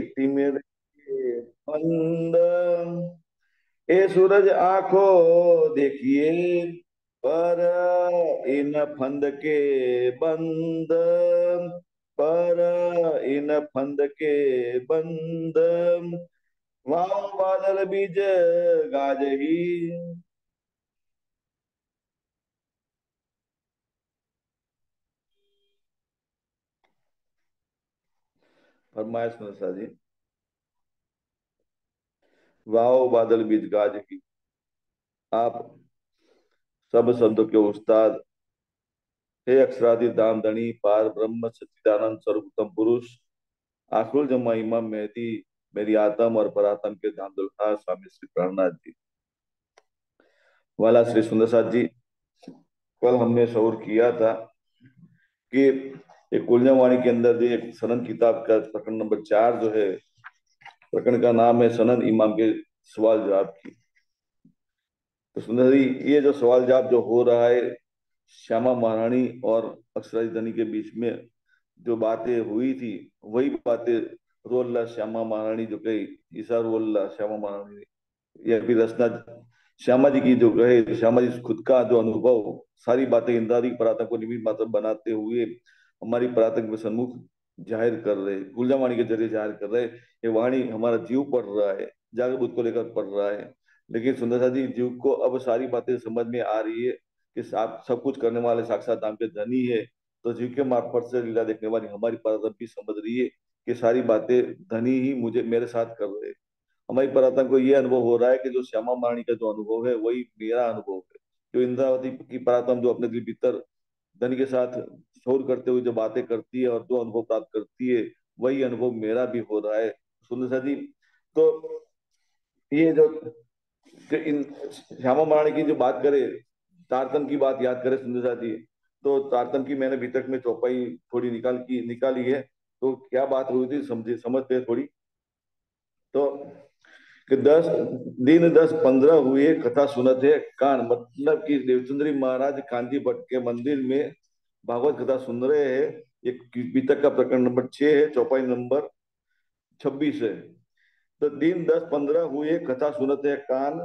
तिमिर के बंद, ए सूरज आंखों देखिए, पर इन फंद के बंद, पर इन फंद के बंद, वाह बादल बीज गाज ही। फरमाइश नसा जी। वाह बादल बीज गाज ही। आप सब शब्दों के उस्ताद, हे अक्षरादि दाम दणी पार ब्रह्म सच्चिदानंद स्वरूप उत्तम पुरुष, आखिरुल जमा इमाम मेहदी, मेरी आत्म और परात्म के धाम दुल्हा स्वामी श्री प्राणनाथ जी, वाला श्री सुंदर साथ जी। कल हमने शौर किया था कि एक कुलजम वाणी के अंदर जो एक सनन किताब का प्रकरण नंबर 4 जो है, प्रकरण का नाम है सनन इमाम के सवाल जवाब की। तो सुंदर जी, ये जो सवाल जवाब जो हो रहा है श्यामा महारानी और अक्षराज धनी के बीच में, जो बातें हुई थी वही बातें रोल्ला श्यामा महारानी जो कही, ईसा रोल्ला श्यामा महारानी, या फिर रचना श्यामा जी की जो कहे, श्यामा जी खुद का जो अनुभव, सारी बातें इंद्रादी परातक को निमित्त मात्र बनाते हुए हमारी परातक में सन्मुख जाहिर कर रहे, गुलजावाणी के जरिए जाहिर कर रहे। ये वाणी हमारा जीव पढ़ रहा है, जागृत को लेकर पढ़ रहा है। लेकिन सुंदर सा जी, जीव को अब सारी बातें समझ में आ रही है कि आप सब कुछ करने वाले साक्षात दाम के धनी है। तो जीव के मार्फत से लीला देखने वाली हमारी परातक भी समझ रही है कि सारी बातें धनी ही मुझे मेरे साथ कर रहे हैं। हमारी परातन को ये अनुभव हो रहा है कि जो श्यामा माणी का जो अनुभव है वही मेरा अनुभव है। जो इंद्रावती की परातम जो अपने दिल भीतर धन के साथ शोर करते हुए जो बातें करती है और जो अनुभव प्राप्त करती है, वही अनुभव मेरा भी हो रहा है। सुंदर सा जी, तो ये जो कि इन श्यामा महारानी की जो बात करे, तारतम की बात याद करे सुंदर सा जी, तो तारतम की मैंने अभी तक में चौपाई थोड़ी निकाली है। तो क्या बात हुई थी समझे, समझते हैं थोड़ी। तो कि 10 दिन 10 15 हुए कथा सुनते कान, मतलब कि देवचंद्री महाराज कांची भट्ट के मंदिर में भागवत कथा सुन रहे हैं। एक पीतक का प्रकरण नंबर 6 है, चौपाई नंबर 26 है। तो दिन 10 15 हुए कथा सुनते कान,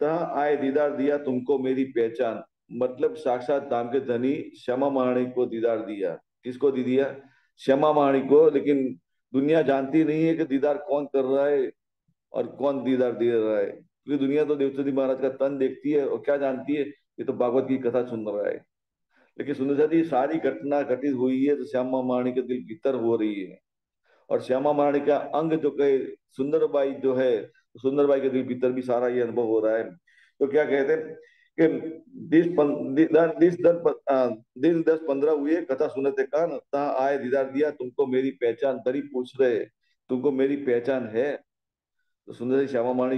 तहाँ आए दीदार दिया तुमको मेरी पहचान। मतलब साक्षात धाम के धनी श्यामा महारानी को दीदार दिया। किसको दी दिया? श्यामा महारानी को। लेकिन दुनिया जानती नहीं है कि दीदार कौन कर रहा है और कौन दीदार दे रहा है, क्योंकि दुनिया तो देवचंदी महाराज का तन देखती है और क्या जानती है, ये तो भागवत की कथा सुन रहा है। लेकिन सुंदर सा जी, सारी घटना घटित हुई है तो श्यामा महारानी के दिल भीतर हो रही है। और श्यामा महारानी का अंग जो कहे सुंदरबाई जो है, तो सुंदरबाई के दिल भीतर भी सारा ये अनुभव हो रहा है। तो क्या कहते हैं कि दिन 10 15 हुए कथा सुनते कान, तहाँ आए दीदार दिया तुमको मेरी पहचान। तरी पूछ रहे, तुमको मेरी पहचान है? तो सुंदर सी श्यामा माणी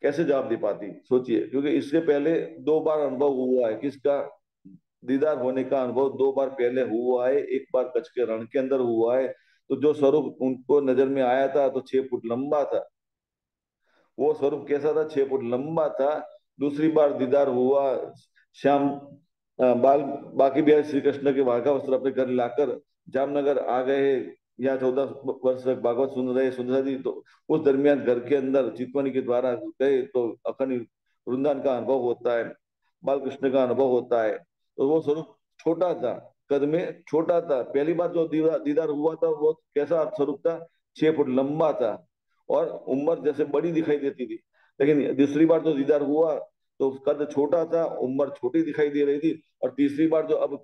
कैसे जवाब दे पाती, सोचिए, क्योंकि इससे पहले 2 बार अनुभव हुआ है। किसका? दीदार होने का अनुभव 2 बार पहले हुआ है। एक बार कच्छ के रण के अंदर हुआ है, तो जो स्वरूप उनको नजर में आया था तो 6 फुट लंबा था। वो स्वरूप कैसा था? 6 फुट लंबा था। दूसरी बार दीदार हुआ श्याम बाल बाकी भी श्री कृष्ण के वाघा वस्त्र अपने घर लाकर जामनगर आ गए। यहाँ 14 वर्ष तक भागवत सुन रहे सुंदर जी। तो उस दरमियान घर के अंदर चितवनी के द्वारा गए तो अखंड वृंदावन का अनुभव होता है, बाल कृष्ण का अनुभव होता है। तो वो स्वरूप छोटा था, कद में छोटा था। पहली बार जो दीदार हुआ था वो कैसा स्वरूप था? 6 फुट लंबा था और उम्र जैसे बड़ी दिखाई देती थी। लेकिन दूसरी बार जो दीदार हुआ तो कद छोटा था, उम्र छोटी दिखाई दे रही थी। और तीसरी बार जो अब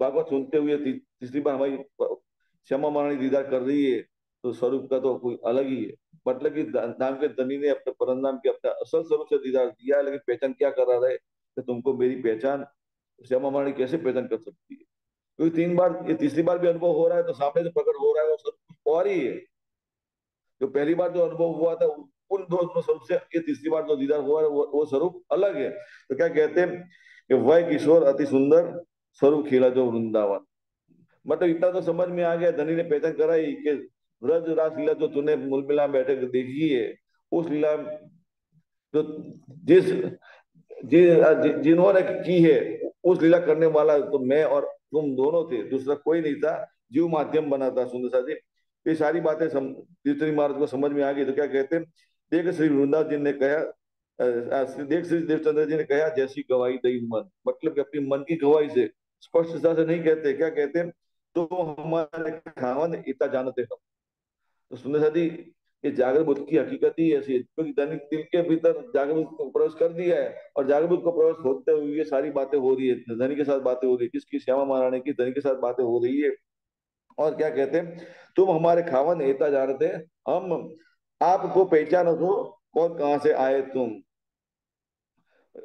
भागवत सुनते हुए तीसरी बार हमारी श्यामा महारानी दीदार कर रही है, तो स्वरूप का तो कोई अलग ही है। मतलब कि नाम के धनी ने अपने परम नाम के अपने असल स्वरूप से दीदार दिया, लेकिन पहचान क्या कर रहा है कि तुमको मेरी पहचान। श्यामा महारानी कैसे पहचान कर सकती है? क्योंकि 3 बार, ये तीसरी बार भी अनुभव हो रहा है तो सामने जो प्रकट हो रहा है वो स्वरूप कुछ और ही है। जो पहली बार जो अनुभव हुआ था उन दो स्वरूप से ये तीसरी बार जो दीदार हुआ है वो स्वरूप अलग है। तो क्या कहते हैं कि वह किशोर अति सुंदर स्वरूप खिला जो वृंदावन। मतलब इतना तो समझ में आ गया, धनी ने पहचान कराई कि ब्रज रास लीला जो तूने मूल मिला बैठे देखी है, उस लीला जो जिस जिन्होंने की है, उस लीला करने वाला तो मैं और तुम दोनों थे, दूसरा कोई नहीं था। जीव माध्यम बना था सुंदर सा जी। ये सारी बातें तीर्थरी महाराज को समझ में आ गई, तो क्या कहते हैं, देख श्री वृंदावन जी ने कहा, देख श्री देवचंद्र जी ने कहा, जैसी गवाही दई मन, मतलब कि अपनी मन की गवाही से, स्पष्टता से नहीं कहते, क्या कहते हैं, तो हमारे खावन इतना जानते हम। तो सुंदर सा जी, ये जागृत बुद्ध की हकीकत ही ऐसी है, क्योंकि दैनिक दिल के भीतर जागृत को प्रवेश कर दिया है, और जागृत को प्रवेश होते हुए ये सारी बातें हो रही है, धनी के साथ बातें हो रही है, किसकी, श्यामा महारानी की, धनी के साथ बातें हो रही है। और क्या कहते हैं, तुम हमारे खावन एता जानते, हम आपको पहचानो तो, कौन कहाँ से आए तुम।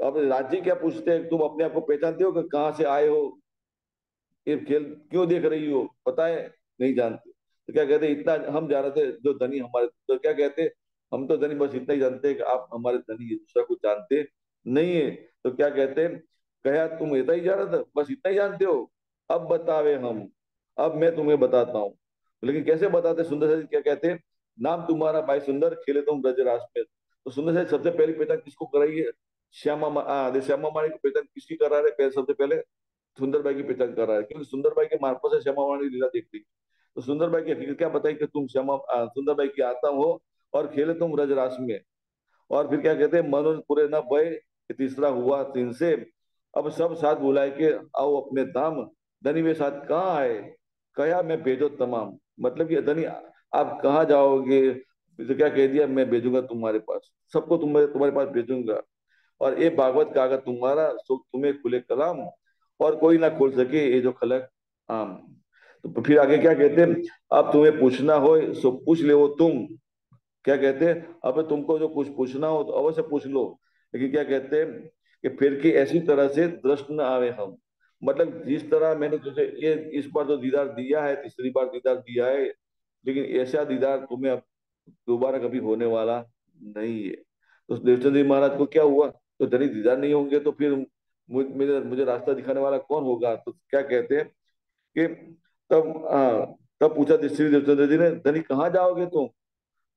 अब राज्य क्या पूछते हैं, तुम अपने आप को पहचानते हो कि कहाँ से आए हो, ये खेल क्यों देख रही हो, पता है, नहीं जानते। तो क्या कहते, इतना हम जान रहे थे, जो धनी हमारे, तो क्या कहते, हम तो धनी बस इतना ही जानते हैं कि आप हमारे धनी, दूसरा कुछ जानते नहीं है। तो क्या कहते, कहा तुम इतना ही जान रहे थे, बस इतना ही जानते हो, अब बतावे हम, अब मैं तुम्हें बताता हूँ। लेकिन कैसे बताते, सुंदर से क्या कहते, नाम तुम्हारा भाई सुंदर, खेले तुम ब्रजराज में। तो सुंदर से सबसे पहली पहचान किसको कराई है, श्यामा माई को पहचान किसकी करा रहे, सबसे पहले सुंदरबाई की पहचान कर रहा है, क्योंकि सुंदरबाई के मार्फत से श्यामा वाणी लीला देखती। तो सुंदरबाई की हकीकत क्या बताई कि तुम सुंदरबाई की आता हो, और खेले तुम रजरास में। और फिर क्या कहते हैं, मनोज पूरे न भय, तीसरा हुआ तीन से, अब सब साथ बुलाए के आओ अपने धाम, धनी वे साथ कहाँ आए, कहा मैं भेजो तमाम, मतलब कि धनी आप कहाँ जाओगे, तो क्या कह दिया, मैं भेजूंगा तुम्हारे पास, सबको तुम्हारे पास भेजूंगा, और ये भागवत कागज तुम्हारा, सो तुम्हें खुले कलाम, और कोई ना खोल सके ये जो खलक आम। तो फिर आगे क्या कहते हैं, अब तुम्हें पूछना हो सो पूछ ले वो तुम, क्या कहते हैं, अब तुमको जो कुछ पूछना हो तो अवश्य पूछ लो, लेकिन क्या कहते हैं कि फिर की ऐसी तरह से दृष्ट न आवे हम, मतलब जिस तरह मैंने तुझे ये इस बार जो दीदार दिया है, तीसरी बार दीदार दिया है, लेकिन ऐसा दीदार तुम्हें अब दोबारा कभी होने वाला नहीं है। तो देवचंद्र जी महाराज को क्या हुआ, तो धनी दीदार नहीं होंगे तो फिर मुझे रास्ता दिखाने वाला कौन होगा। तो क्या कहते हैं कि तब पूछा श्री देवचंद्र जी ने, धनी कहाँ जाओगे तुम,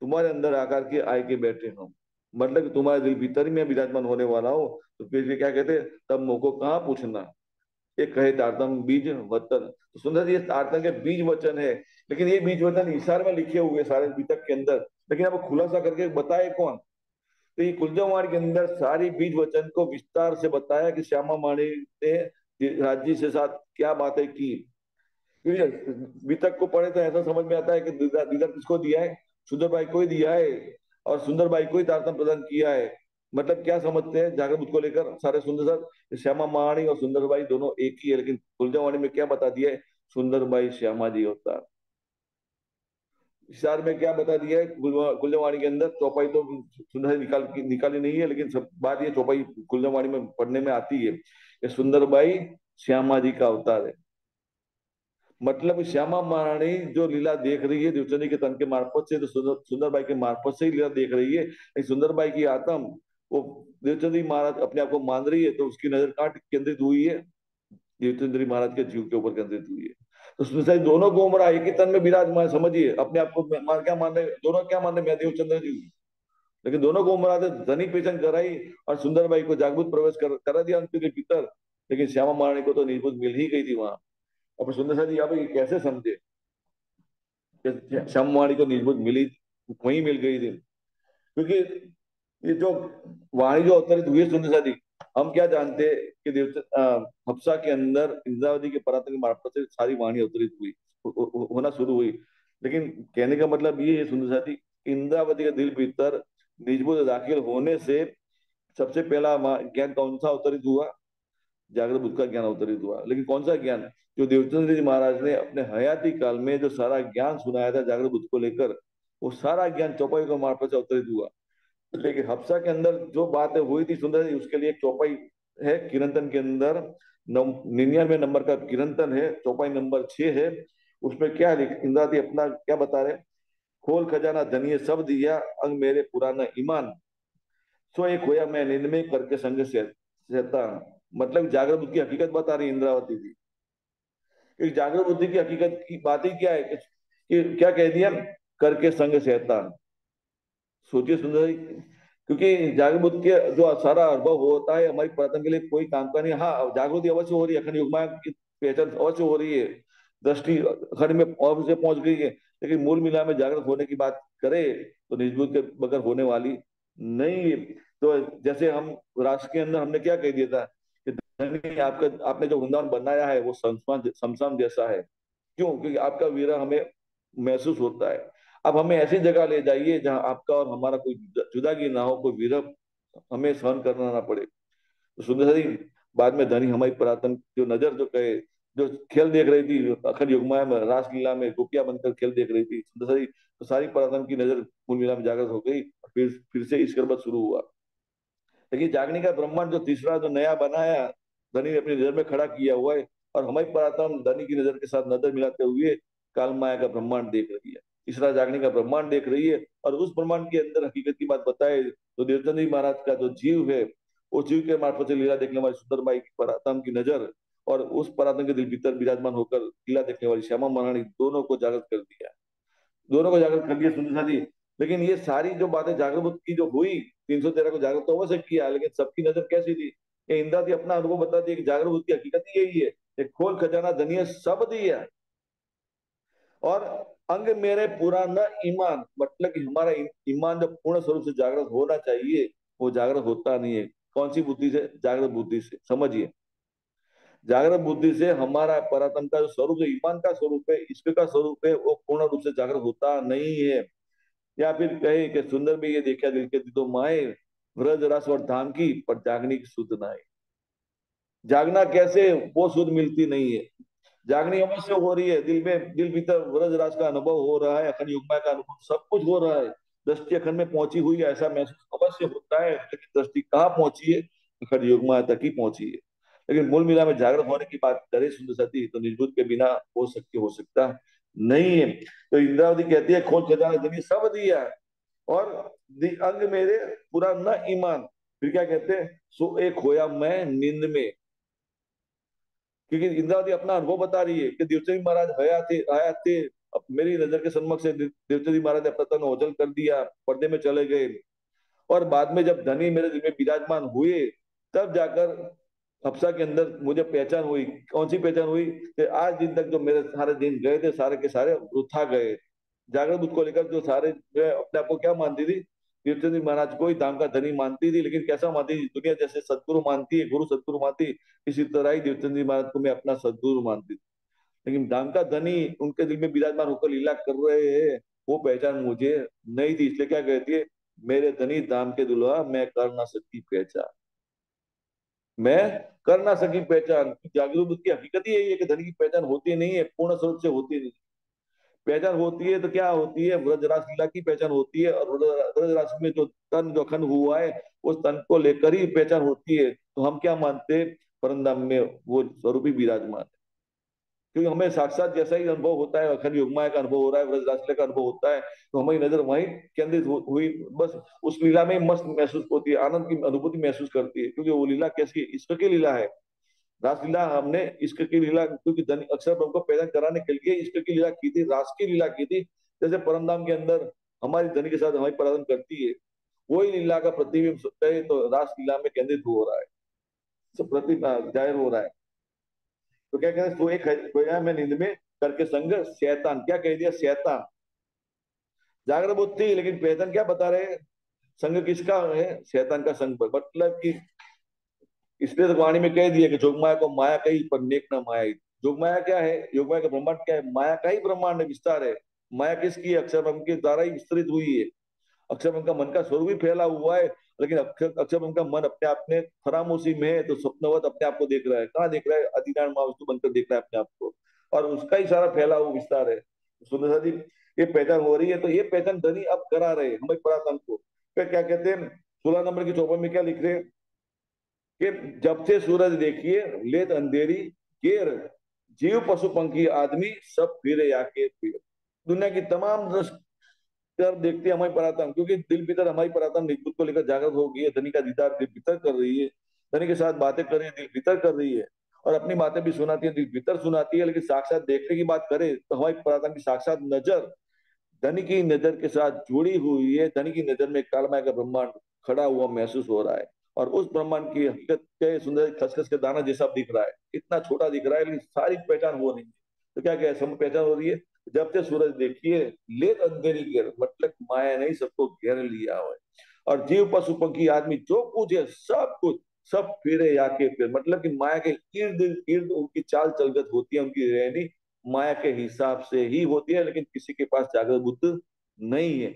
तुम्हारे अंदर आकर के आए के बैठे हम, मतलब कि तुम्हारे दिल भीतर ही मैं विराजमान होने वाला हूँ। तो फिर क्या कहते, तब मोको कहाँ पूछना, ये कहे तारतम बीज वचन। तो सुंदर जी, ये तारतम के बीज वचन है, लेकिन ये बीज वचन इशारे में लिखे हुए सारे बीतक के अंदर, लेकिन अब खुलासा करके बताए कौन। तो ये कुंजवाणी के अंदर सारी बीज वचन को विस्तार से बताया कि श्यामा माणी ने राज्य से साथ क्या बातें की। बीतक को पढ़े तो ऐसा समझ में आता है कि दीदार दीदार किसको दिया है, सुंदरबाई को ही दिया है, और सुंदरबाई को ही तारतम प्रदान किया है। मतलब क्या समझते हैं जागृत को लेकर सारे सुंदर सर, श्यामा महारानी और सुंदरबाई दोनों एक ही है, लेकिन कुंजवाणी में क्या बता दिया है, सुंदरबाई श्यामा जी होता। इशार में क्या बता दिया है, कुंजवाणी के अंदर चौपाई तो सुंदर निकाली नहीं है, लेकिन सब बात ये चौपाई कुंजवाणी में पढ़ने में आती है कि सुंदरबाई श्यामा जी का अवतार है। मतलब श्यामा महारानी जो लीला देख रही है देवचंदी के तन के मार्फत से, तो सुंदरबाई के मार्फत से ही लीला देख रही है, लेकिन सुंदरबाई की आत्म वो देवचंदी महाराज अपने आप को मान रही है, तो उसकी नजर कहाँ केंद्रित हुई है, देवचंद्री महाराज के जीव के ऊपर केंद्रित हुई है। तो उसमें से दोनों को उम्र एक ही तन में विराजमान, समझिए अपने आप को क्या मान रहे, दोनों क्या मान रहे, मैं देवचंद्र जी हूँ, लेकिन दोनों को उम्र आते धनी पहचान कराई, और सुंदरबाई को जागृत प्रवेश करा दिया उनके भीतर, लेकिन श्यामा महारानी को तो निर्बुद्ध मिल ही गई थी वहां। अब सुंदर सा जी आप ये कैसे समझे कि श्यामवाणी को निर्बुद्ध मिली, वहीं मिल गई थी, क्योंकि ये जो वाणी जो अवतरित हुई है सुंदर सा जी, हम क्या जानते हैं कि हफ्सा के अंदर इंद्रावती के पराक्रम के मार्फत से सारी वाणी अवतरित हुई, होना शुरू हुई, लेकिन कहने का मतलब ये है सुंदर सा जी, इंद्रावती के दिल भीतर निजबुद्ध दाखिल होने से सबसे पहला ज्ञान कौन सा अवतरित हुआ, जागृत बुद्ध का ज्ञान अवतरित हुआ। लेकिन कौन सा ज्ञान, जो देवचंद्र जी महाराज ने अपने हयाती काल में जो सारा ज्ञान सुनाया था जागृत बुद्ध को लेकर, वो सारा ज्ञान चौपाई के मार्फत से अवतरित हुआ। लेकिन हफ्सा के अंदर जो बातें हुई थी सुंदर जी, उसके लिए एक चौपाई है किरंतन के अंदर, 99 नंबर का किरंतन है, चौपाई नंबर 6 है। उसमें क्या इंद्रादी अपना क्या बता रहे, खोल खजाना धनिय सब दिया, अंग मेरे पुराना ईमान, सो एक होया मैं निर्णय करके संग से शैतान। मतलब जागृत बुद्धि की हकीकत बता रही इंद्रावती जी, कि जागृत बुद्धि की हकीकत की बात ही क्या है कि क्या कह दिया, करके संग शैतान। सोचिए सुंदर जी, क्योंकि जागृत बुद्धि के जो सारा अनुभव होता है हमारी प्रार्थना के लिए कोई काम का नहीं। हाँ, जागृति अवश्य हो रही है, अखंड युग्मा की पहचान अवश्य हो रही है, दृष्टि अखंड में अवश्य पहुंच गई है, लेकिन मूल मिला में जागृत होने की बात करें तो निजबूत के बगैर होने वाली नहीं है। तो जैसे हम राष्ट्र के अंदर हमने क्या कह दिया था कि धनी आपका आपने जो वृंदावन बनाया है वो शमशान शमशान जैसा है। क्यों? क्योंकि आपका वीरा हमें महसूस होता है। अब हमें ऐसी जगह ले जाइए जहां आपका और हमारा कोई जुदागी ना हो, कोई विरह हमें सहन करना ना पड़े। तो सुंदरी बाद में धनी हमारी पुरातन जो नजर जो कहे, जो खेल देख रही थी अखंड युग्माया में, रासलीला में गोपियां बनकर खेल देख रही थी सुंदरी, तो सारी पुरातन की नजर कुल मिला में जागृत हो गई। फिर से ईश्वर शुरू हुआ। लेकिन जागने का ब्रह्मांड जो तीसरा जो नया बनाया, धनी ने अपनी नजर में खड़ा किया हुआ है, और हमारी पुरातन धनी की नजर के साथ नजर मिलाते हुए काल माया का ब्रह्मांड देख रही है। तीसरा जागने का ब्रह्मांड देख रही है, और उस ब्रह्मांड के अंदर हकीकत की बात बताए तो देवचंद जी महाराज का जो जीव है, वो जीव के मार्फत से लीला देखने वाली सुंदर बाई की परातम की नजर, और उस परातम के दिल भीतर विराजमान होकर लीला देखने वाली श्यामा महारानी, दोनों को जागृत कर दिया। दोनों को जागृत कर दिया सुंदर सा जी। लेकिन ये सारी जो बातें जागृत की जो हुई, 313 को जागृत तो अवश्य किया, लेकिन सबकी नजर कैसी थी? ये इंदिरा जी अपना अनुभव बताती है कि जागृत की हकीकत ही यही है कि खोल खजाना धनिया सब दिया, और अंग मेरे पूरा न ईमान, मतलब कि हमारा ईमान जब पूर्ण स्वरूप से जागृत होना चाहिए, वो जागृत होता नहीं है। कौन सी बुद्धि से? जागृत बुद्धि से। समझिए, जागृत बुद्धि से हमारा परातम का जो स्वरूप है, ईमान का स्वरूप है, ईश्वर का स्वरूप है, वो पूर्ण रूप से जागृत होता नहीं है। या फिर कहे कि सुंदर में ये देखा दिल के दो माए, व्रज रस और धाम की, पर जागने की सुध ना है। जागना कैसे? वो सुध मिलती नहीं है। जागनी अवश्य हो रही है, दिल में, दिल भीतर व्रज रास का अनुभव हो रहा है, अखंड युग्मा का अनुभव सब कुछ हो रहा है। दृष्टि अखंड में पहुंची हुई है, ऐसा महसूस अवश्य होता है, लेकिन दृष्टि कहाँ पहुंची है? अखंड युग्मा तक ही पहुंची है। लेकिन मूल मिला में जागृत होने की बात करें सुंदर सती, तो निजबुद्ध के बिना हो सकता नहीं है। तो इंद्रावती कहती है खोल खजाना जमी सब दिया, और अंग मेरे पूरा न ईमान। फिर क्या कहते हैं? सो एक खोया मैं नींद में। क्योंकि इंद्रावती अपना अनुभव बता रही है कि देवचंद महाराज हयात थे। अब मेरी नजर के सम्मुख से देवचंद महाराज ने अपना तन ओझल कर दिया, पर्दे में चले गए, और बाद में जब धनी मेरे दिल में विराजमान हुए, तब जाकर हफ्सा के अंदर मुझे पहचान हुई। कौन सी पहचान हुई? कि आज दिन तक जो मेरे सारे दिन गए थे, सारे के सारे वृथा गए। जागृत बुद्ध को लेकर जो सारे, मैं अपने आप को क्या मानती थी? कीर्तन जी महाराज को ही धाम का धनी मानती थी, लेकिन कैसा मानती थी? दुनिया जैसे सदगुरु मानती है, गुरु सदगुरु मानती, इसी तरह ही देवचंद जी महाराज को मैं अपना सदगुरु मानती थी। लेकिन धाम का धनी उनके दिल में विराजमान होकर लीला कर रहे हैं, वो पहचान मुझे नहीं थी। इसलिए क्या कहती है? मेरे धनी धाम के दुल्हा, मैं कर ना सकी पहचान, मैं कर ना सकी पहचान। जागरूक बुद्ध की हकीकत ही यही है कि धनी की पहचान होती नहीं है, पूर्ण स्वरूप से होती नहीं। पहचान होती है तो क्या होती है? व्रजरास लीला की पहचान होती है, और व्रजरास में जो तन जो अखंड हुआ है, उस तन को लेकर ही पहचान होती है। तो हम क्या मानते हैं? परंधाम में वो स्वरूप ही विराजमान है। क्योंकि हमें साक्षात जैसा ही अनुभव होता है, अखंड युग्माया का अनुभव हो रहा है, व्रजरास लीला का अनुभव होता है, तो हमारी नजर वहीं केंद्रित हुई, बस उस लीला में मस्त महसूस होती है, आनंद की अनुभूति महसूस करती है। क्योंकि वो लीला कैसी है? ईश्वर की लीला है। रासलीला हमने इश्क की लीला, क्योंकि अक्षर ब्रह्म को पैदा कराने के लिए इश्क की लीला की थी, रास की लीला की थी। जैसे परमधाम के अंदर हमारी धनी के साथ हमारी प्रार्थना करती है, वही लीला का प्रतिबिंब है, तो रास लीला में केंद्रित हो रहा है, सब प्रति जाहिर हो रहा है। तो क्या कहते हैं? सोए खोया मैं नींद में, करके संग शैतान। क्या कह दिया? शैतान। जागृत बुद्धि, लेकिन पहचान क्या बता रहे हैं? संग किसका है? शैतान का संग पर। मतलब कि इसलिए तो वाणी में कह दिया कि जोगमाया को माया कही, पर नेक न माया ही। जोगमाया क्या है? योगमाया का ब्रह्मांड क्या है? माया का ही ब्रह्मांड विस्तार है। माया किसकी? अक्षर ब्रह्म के द्वारा ही विस्तृत हुई है। अक्षर ब्रह्म का मन का स्वरूप भी फैला हुआ है, लेकिन अक्षर ब्रह्म का मन अपने आप में फरामोशी में है, तो स्वप्नवत अपने आप को देख रहा है। कहाँ देख रहा है? अधिनारायण महाविष्णु बनकर देख रहा है अपने आप को, और उसका ही सारा फैला हुआ विस्तार है। सुंदर जी, ये पहचान हो रही है, तो ये पहचान धनी अब करा रहे हैं हमें पुरातन को। फिर क्या कहते हैं? 16 नंबर की चौपन में क्या लिख रहे हैं? कि जब से सूरज देखिए लेत अंधेरी केर, जीव पशु पंखी आदमी सब फिरे आके फिर। दुनिया की तमाम दृष्टि तरफ देखते हैं हमारी परातम, क्योंकि दिल भीतर हमारी परातम निजबुद्ध को लेकर जागृत हो गई है। धनी का दीदार दिल भीतर कर रही है, धनी के साथ बातें कर रही है, दिल भीतर कर रही है, और अपनी बातें भी सुनाती है, दिल भीतर सुनाती है। लेकिन साक्षात देखने की बात करें तो हमारी परातम की साक्षात नजर धनी की नजर के साथ जुड़ी हुई है। धनी की नजर में कालमाय का ब्रह्मांड खड़ा हुआ महसूस हो रहा है, और उस ब्रह्मांड की हकीकत के सुंदर खसखस के दाना जैसा दिख रहा है, इतना छोटा दिख रहा है, लेकिन सारी पहचान हो रही है। तो क्या क्या है? सब पहचान हो रही है। जब से सूरज देखिए, लेत अंधेरी घेर, मतलब माया नहीं सबको घेर लिया है। और जीव पशु पंखी आदमी जो कुछ है सब कुछ, सब फिरे आके फिर, मतलब कि माया के इर्द गिर्द उनकी चाल चलगत होती है, उनकी रहनी माया के हिसाब से ही होती है, लेकिन किसी के पास जागृत बुद्ध नहीं है।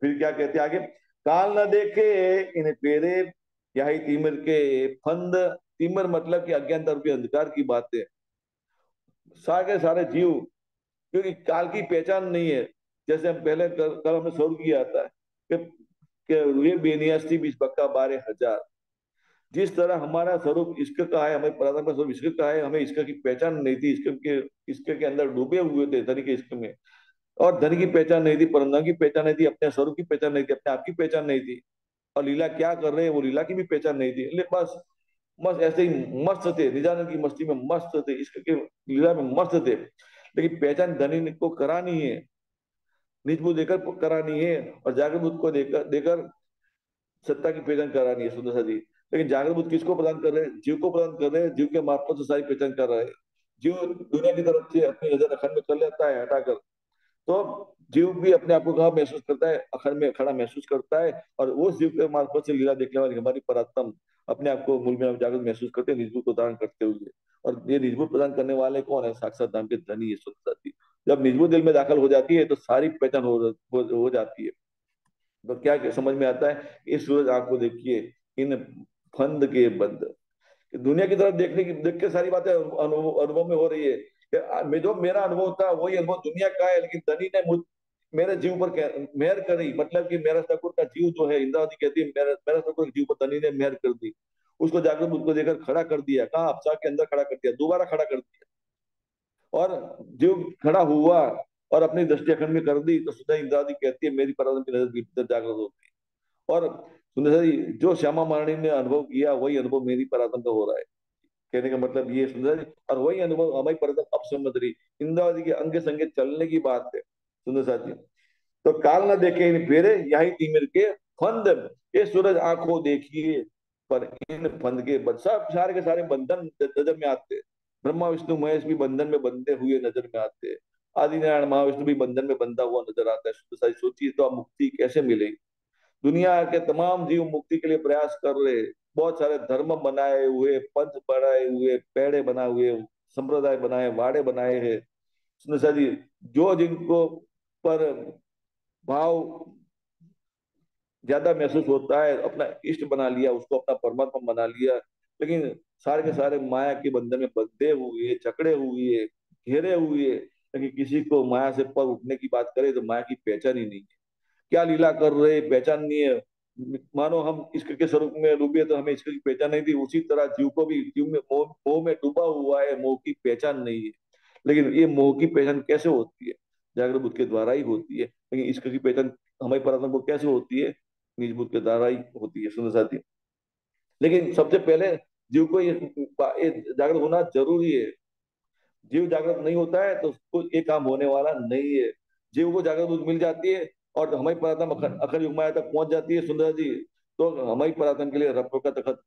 फिर क्या कहते हैं आगे, काल न देखे इन फेरे, यही तिमिर के फंद। तिमिर मतलब कि अज्ञानता रूपी अंधकार की बात है। सारे सारे जीव, क्योंकि काल की पहचान नहीं है। जैसे हम पहले कल हमने शुरू किया था कि ये बेनियास्ती बीस बक्का 12,000। जिस तरह हमारा स्वरूप इश्क का है, हमें परात्पर स्वरूप इश्क का है, हमें इश्क की पहचान नहीं थी, इश्क के अंदर डूबे हुए थे धन के इश्क में। और धन की पहचान नहीं थी, परंधा की पहचान नहीं थी, अपने स्वरूप की पहचान नहीं थी, अपने आप की पहचान नहीं थी। और लीला क्या कर रहे हैं वो लीला की भी पहचान नहीं थी, लेकिन बस मस्त ऐसे ही मस्त थे, निजानंद की मस्ती में मस्त थे, इश्क के लीला में मस्त थे। लेकिन पहचान धनी को करानी है, निज को देकर करानी है, और जागृत बुद्ध को देकर देकर सत्ता की पहचान करानी है, सुंदर सा जी। लेकिन जागृत बुद्ध किसको प्रदान कर रहे हैं? जीव को प्रदान कर रहे हैं, जीव के मार्फत से सारी पहचान कर रहा है। जीव दुनिया की तरफ से अपनी नजर अखंड में कर लेता है हटाकर, तो जीव भी अपने आप को कहाँ महसूस करता है? अखंड में खड़ा महसूस करता है। और वो जीव के मार्फत से लीला देखने वाली हमारी परात्म अपने आप को मूल में जागृत महसूस करते हैं, निजभूत प्रदान करते हुए। और ये निजभूत प्रदान करने वाले कौन है? साक्षात धाम के धनी है, सुंदर साथी। जब निजभूत दिल में दाखिल हो जाती है तो सारी पहचान हो जाती है। तो क्या समझ में आता है? इस सूरज आंख को देखिए, इन फंद के बंद। दुनिया की तरफ देखने की देख के सारी बातें अनुभव अनुभव में हो रही है कि जो मेरा अनुभव था वही अनुभव दुनिया का है, लेकिन धनी ने मेरे जीव पर मेहर करी, मतलब कि मेरा ठाकुर का जीव जो है, इंद्रावती कहती है, मेरा मेरा ठाकुर के जीव पर धनी ने मेहर कर दी। उसको जाकर मुझको देकर खड़ा कर दिया, कहाँ? अफसार के अंदर खड़ा कर दिया, दोबारा खड़ा कर दिया। और जीव खड़ा हुआ और अपनी दृष्टि अखंड में कर दी, तो सुधा इंद्रावती कहती है मेरी पराक्रम की नजर भीतर जागृत हो गई। और सुंदर जी, जो श्यामा मारणी ने अनुभव किया वही अनुभव मेरी पराक्रम का हो रहा है। कहने का मतलब ये सुंदर जी, और वही अनुभव हमारी पराक्रम अब समझ रही। इंद्रावती के अंगे संगे चलने की बात है, सुंदर साथ जी। तो काल न देखे इन फेरे, यही तिमिर के फंद। ये सूरज आंखों देखिए, पर इन फंद के सब सारे के सारे बंधन नजर में आते हैं। ब्रह्मा विष्णु महेश भी बंधन में बंधे हुए नजर में आते हैं। आदि नारायण महाविष्णु भी बंधन में बंधा हुआ नजर आता है। सुंदर साथ सोचिए तो आप मुक्ति कैसे मिलेगी? दुनिया के तमाम जीव मुक्ति के लिए प्रयास कर रहे, बहुत सारे धर्म बनाए हुए, पंथ बनाए हुए, पेड़े बनाए हुए, संप्रदाय बनाए, वाड़े बनाए हैं। उसने सर जी, जो जिनको पर भाव ज्यादा महसूस होता है, अपना इष्ट बना लिया, उसको अपना परमात्मा बना लिया। लेकिन सारे के सारे माया के बंधन में बंधे हुए, जकड़े हुए, घेरे हुए। लेकिन किसी को माया से पर उठने की बात करे तो माया की पहचान ही नहीं है। क्या लीला कर रहे, पहचान नहीं है। मानो हम ईश्वर के स्वरूप में डूबे तो हमें ईश्वर की पहचान नहीं थी, उसी तरह जीव को भी, जीव में मोह मोह में डूबा हुआ है, मोह की पहचान नहीं है। लेकिन ये मोह की पहचान कैसे होती है? जागृत बुद्ध के द्वारा ही होती है। लेकिन ईश्वर की पहचान हमारी परात्मा को कैसे होती है? निज बुद्ध के द्वारा ही होती है, सुंदर साथी। लेकिन सबसे पहले जीव को ये जागृत होना जरूरी है। जीव जागृत नहीं होता है तो उसको ये काम होने वाला नहीं है। जीव को जागृत बुद्धि मिल जाती है और हमारी परात्म अखंड युग माया तक पहुंच जाती है, सुंदर जी। तो हमारी परात्म के लिए रफ का तखत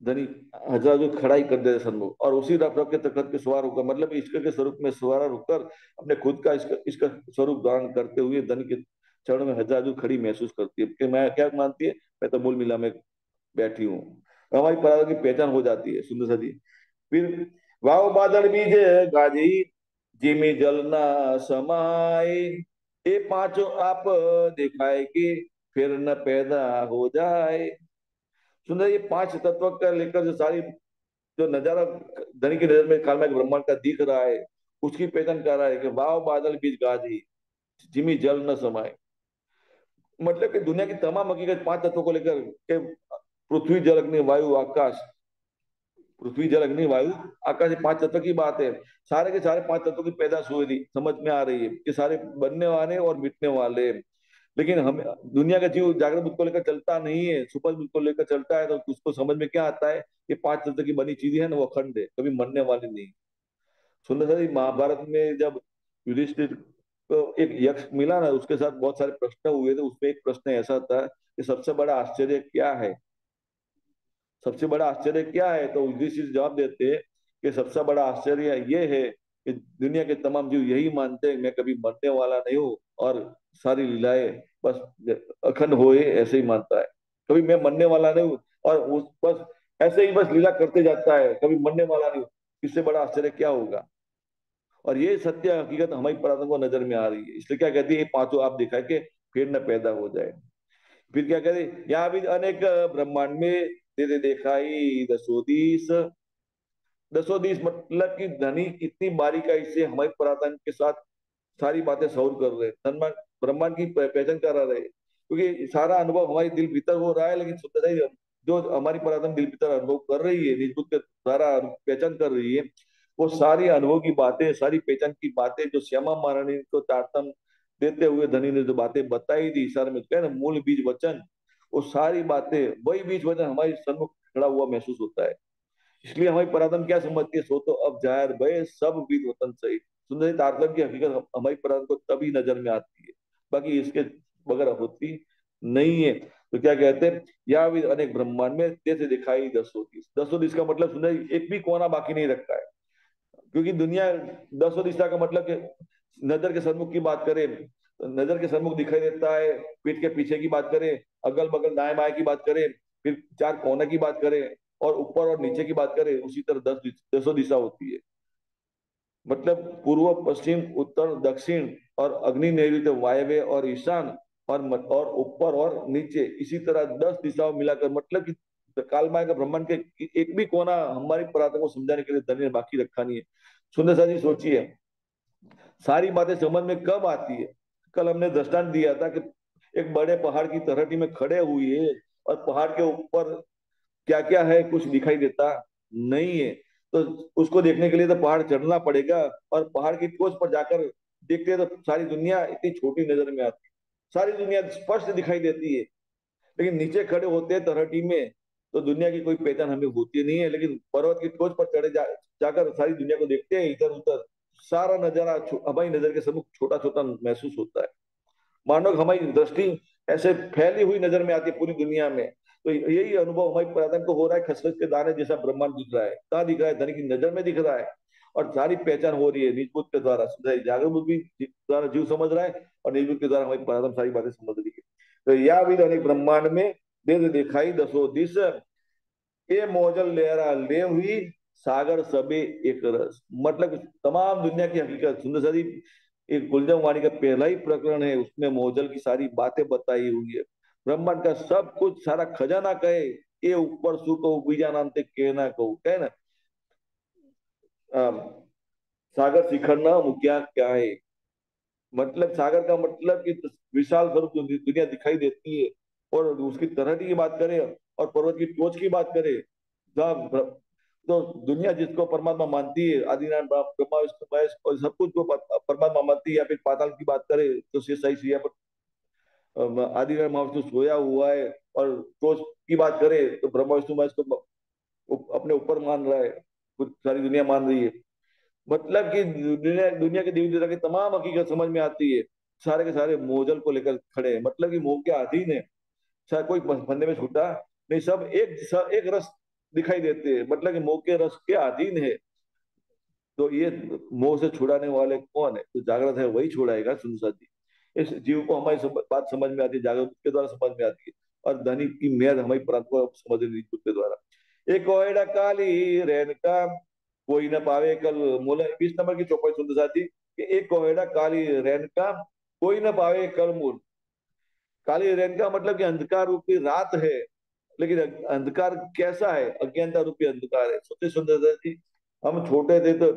धनी हजार जो खड़ा ही कर दे सन्मुख, और उसी रफ के तखत के सवार होकर, मतलब ईश्वर के स्वरूप में सवार होकर अपने खुद का इसका स्वरूप धारण करते हुए धनी के चरणों में हजार जो खड़ी महसूस करती है कि मैं क्या मानती है, मैं तो मूल मिला में बैठी हूँ। हमारी परात्म की पहचान हो जाती है, सुंदर सा जी। फिर वाव बादल बीज गाजी, जिमी जल न समाए, ये पांचों आप दिखाए कि फिर न पैदा हो जाए। सुंदर, ये पांच तत्व का लेकर जो सारी जो नजारा धनी की नजर में कालमैक ब्रह्मांड का दिख रहा है, उसकी पहचान कर रहा है कि वाव बादल बीज गाजी, जिमी जल न समाए। मतलब कि दुनिया की तमाम हकीकत पांच तत्वों को लेकर के पृथ्वी जल अग्नि वायु आकाश, पृथ्वी जल अग्नि वायु आकाश, ये पांच तत्व की बात है। सारे के सारे पांच तत्वों की पैदाश हुई थी, समझ में आ रही है कि सारे बनने वाले और मिटने वाले। लेकिन हम दुनिया का जीव जागृत बुद्ध को लेकर चलता नहीं है, सुपर बुद्ध को लेकर चलता है, तो उसको समझ में क्या आता है कि पांच तत्व की बनी चीजें है ना, वो अखंड है, कभी मरने वाली नहीं। सुंदर सा महाभारत में जब युधिष्ठिर को एक यक्ष मिला ना, उसके साथ बहुत सारे प्रश्न हुए थे, उसमें एक प्रश्न ऐसा था कि सबसे बड़ा आश्चर्य क्या है? सबसे बड़ा आश्चर्य क्या है? तो युधिष्ठिर जवाब देते हैं कि सबसे बड़ा आश्चर्य ये है कि दुनिया के तमाम जीव यही मानते हैं मैं कभी मरने वाला नहीं हूँ, और सारी लीलाएं बस अखंड होए ऐसे ही मानता है। कभी मैं मरने वाला नहीं हूँ, और उस बस ऐसे ही बस लीला करते जाता है, कभी मरने वाला नहीं हूँ। इससे बड़ा आश्चर्य क्या होगा। और ये सत्य हकीकत हमारी पुरातन को नजर में आ रही है, इसलिए क्या कहती है ये पांचों आप दिखाए के फिर न पैदा हो जाए। फिर क्या कहते हैं, यहाँ भी अनेक ब्रह्मांड में दे दे दिखाई दसों दिस। दसों दिस मतलब कि धनी इतनी बारीकाई से हमारी पुरातन के साथ सारी बातें सॉल्व कर रहे हैं, ब्रह्मांड ब्रह्मांड की पहचान करा रहे हैं। क्योंकि सारा अनुभव हमारे दिल भीतर हो रहा है, लेकिन सुनते ही जो हमारी पुरातन दिल भीतर अनुभव कर रही है, निज बुद्ध के द्वारा पहचान कर रही है, वो सारी अनुभव की बातें, सारी पहचान की बातें जो श्यामा महारानी को तारतम देते हुए धनी ने जो बातें बताई थी, इशारे में क्या है ना, मूल बीज वचन, वो सारी बातें वही बीज वचन हमारे सन्मुख खड़ा हुआ महसूस होता है। इसलिए हमारी पुरातन क्या समझती है, सो तो अब जाहिर भय सब बीत वतन सही। सुंदरी तारतम की हकीकत हमारी पुरातन को तभी नजर में आती है, बाकी इसके बगैर होती नहीं है। तो क्या कहते हैं, या भी अनेक ब्रह्मांड में जैसे दिखाई दसों दिश। दसों दिश का मतलब सुंदर एक भी कोना बाकी नहीं रखा है, क्योंकि दुनिया दसों दिशा का मतलब कि नजर के सन्मुख की बात करें तो नजर के सन्मुख दिखाई देता है, पीठ के पीछे की बात करें, अगल बगल दाएं बाएं की बात करें, फिर चार कोने की बात करें, और ऊपर और नीचे की बात करें, उसी तरह दसों दिशा होती है। मतलब पूर्व पश्चिम उत्तर दक्षिण और अग्नि नैऋत्य वायव्य और ईशान, और ऊपर और नीचे, इसी तरह 10 दिशाओं मिलाकर, मतलब कि कालमाय का ब्रह्मांड के एक भी कोना हमारी पुरातन को समझाने के लिए धनी ने बाकी रखा नहीं है। सुंदर सा जी सोचिए, सारी बातें समझ में कब आती है। कल हमने दृष्टांत दिया था कि एक बड़े पहाड़ की तलहटी में खड़े हुए, और पहाड़ के ऊपर क्या क्या है कुछ दिखाई देता नहीं है। तो उसको देखने के लिए तो पहाड़ चढ़ना पड़ेगा, और पहाड़ की टोच पर जाकर देखते हैं तो सारी दुनिया इतनी छोटी नजर में आती है, सारी दुनिया स्पष्ट दिखाई देती है। लेकिन नीचे खड़े होते हैं तरहटी में, तो दुनिया की कोई पहचान हमें होती नहीं है, लेकिन पर्वत की टोच पर जाकर सारी दुनिया को देखते हैं, इधर उधर सारा नजारा हमारी नजर के सम्मुख छोटा छोटा महसूस होता है। मानव हमारी दृष्टि ऐसे फैली हुई नजर में आती है पूरी दुनिया में। तो यही अनुभव हमारी पुरातन को हो रहा है, खसखस के दाने जैसा ब्रह्मांड दिख रहा है। कहाँ दिख रहा है, धनी की नजर में दिख रहा है। और सारी पहचान हो रही है निजबुद्ध के द्वारा, जागरूक बुद्धि द्वारा जीव समझ रहा है, और निजबुद्ध के द्वारा हमारी पुरातन सारी बातें समझ रही है। तो या भी अनेक ब्रह्मांड में दे दिखाई दसों दिश, ये मोजल लहरा ले हुई सागर सबे एक रस। मतलब तमाम दुनिया की हकीकत सुंदर सा जी एक गुलजम वाणी का पहला ही प्रकरण है, उसमें मोजल की सारी बातें बताई हुई है। ब्रह्मांड का सब कुछ सारा खजाना कहे, ये ऊपर सु कहू बीजा नाम ते कहना कहू, कहे ना सागर शिखर ना मुखिया क्या है। मतलब सागर का मतलब कि विशाल स्वरूप जो दुनिया दिखाई देती है, और उसकी तरहटी की बात करें और पर्वत की टोच की बात करें, जहाँ तो दुनिया जिसको परमात्मा मानती है, आदिनारायण ब्रह्मा विष्णु महेश और सब कुछ को परमात्मा मानती है, या फिर पाताल की बात करें तो शेष साई सिया पर आदिनारायण महाविष्णु सोया हुआ है, और टोच की बात करें तो ब्रह्मा विष्णु महेश को अपने ऊपर मान रहा है, कुछ सारी दुनिया मान रही है। मतलब कि दुनिया दुनिया के देवी देवता की तमाम हकीकत समझ में आती है, सारे के सारे मोजल को लेकर खड़े हैं, मतलब कि मोह के अधीन है, शायद कोई फंदे में छूटा नहीं, सब एक रस दिखाई देते हैं, मतलब कि मोह के रस के अधीन है। तो ये मोह से छुड़ाने वाले कौन है, तो जागृत है वही छुड़ाएगा सुनसा जी। इस जीव को हमारी बात समझ में आती है, जागृत के द्वारा समझ में आती है, और धनी की मेहर हमारी प्रांत को समझ रही के द्वारा। एक कोयडा काली रेणका कोई न पावे कल मूल, 20 नंबर की चौपाई सुनते साथी कि एक कोयडा काली रेणका कोई न पावे कल मूल। काली रेणका मतलब कि अंधकार रूपी रात है, लेकिन अंधकार कैसा है, अज्ञानता रूपी अंधकार है। सोचे सुंदर जी, हम छोटे थे तो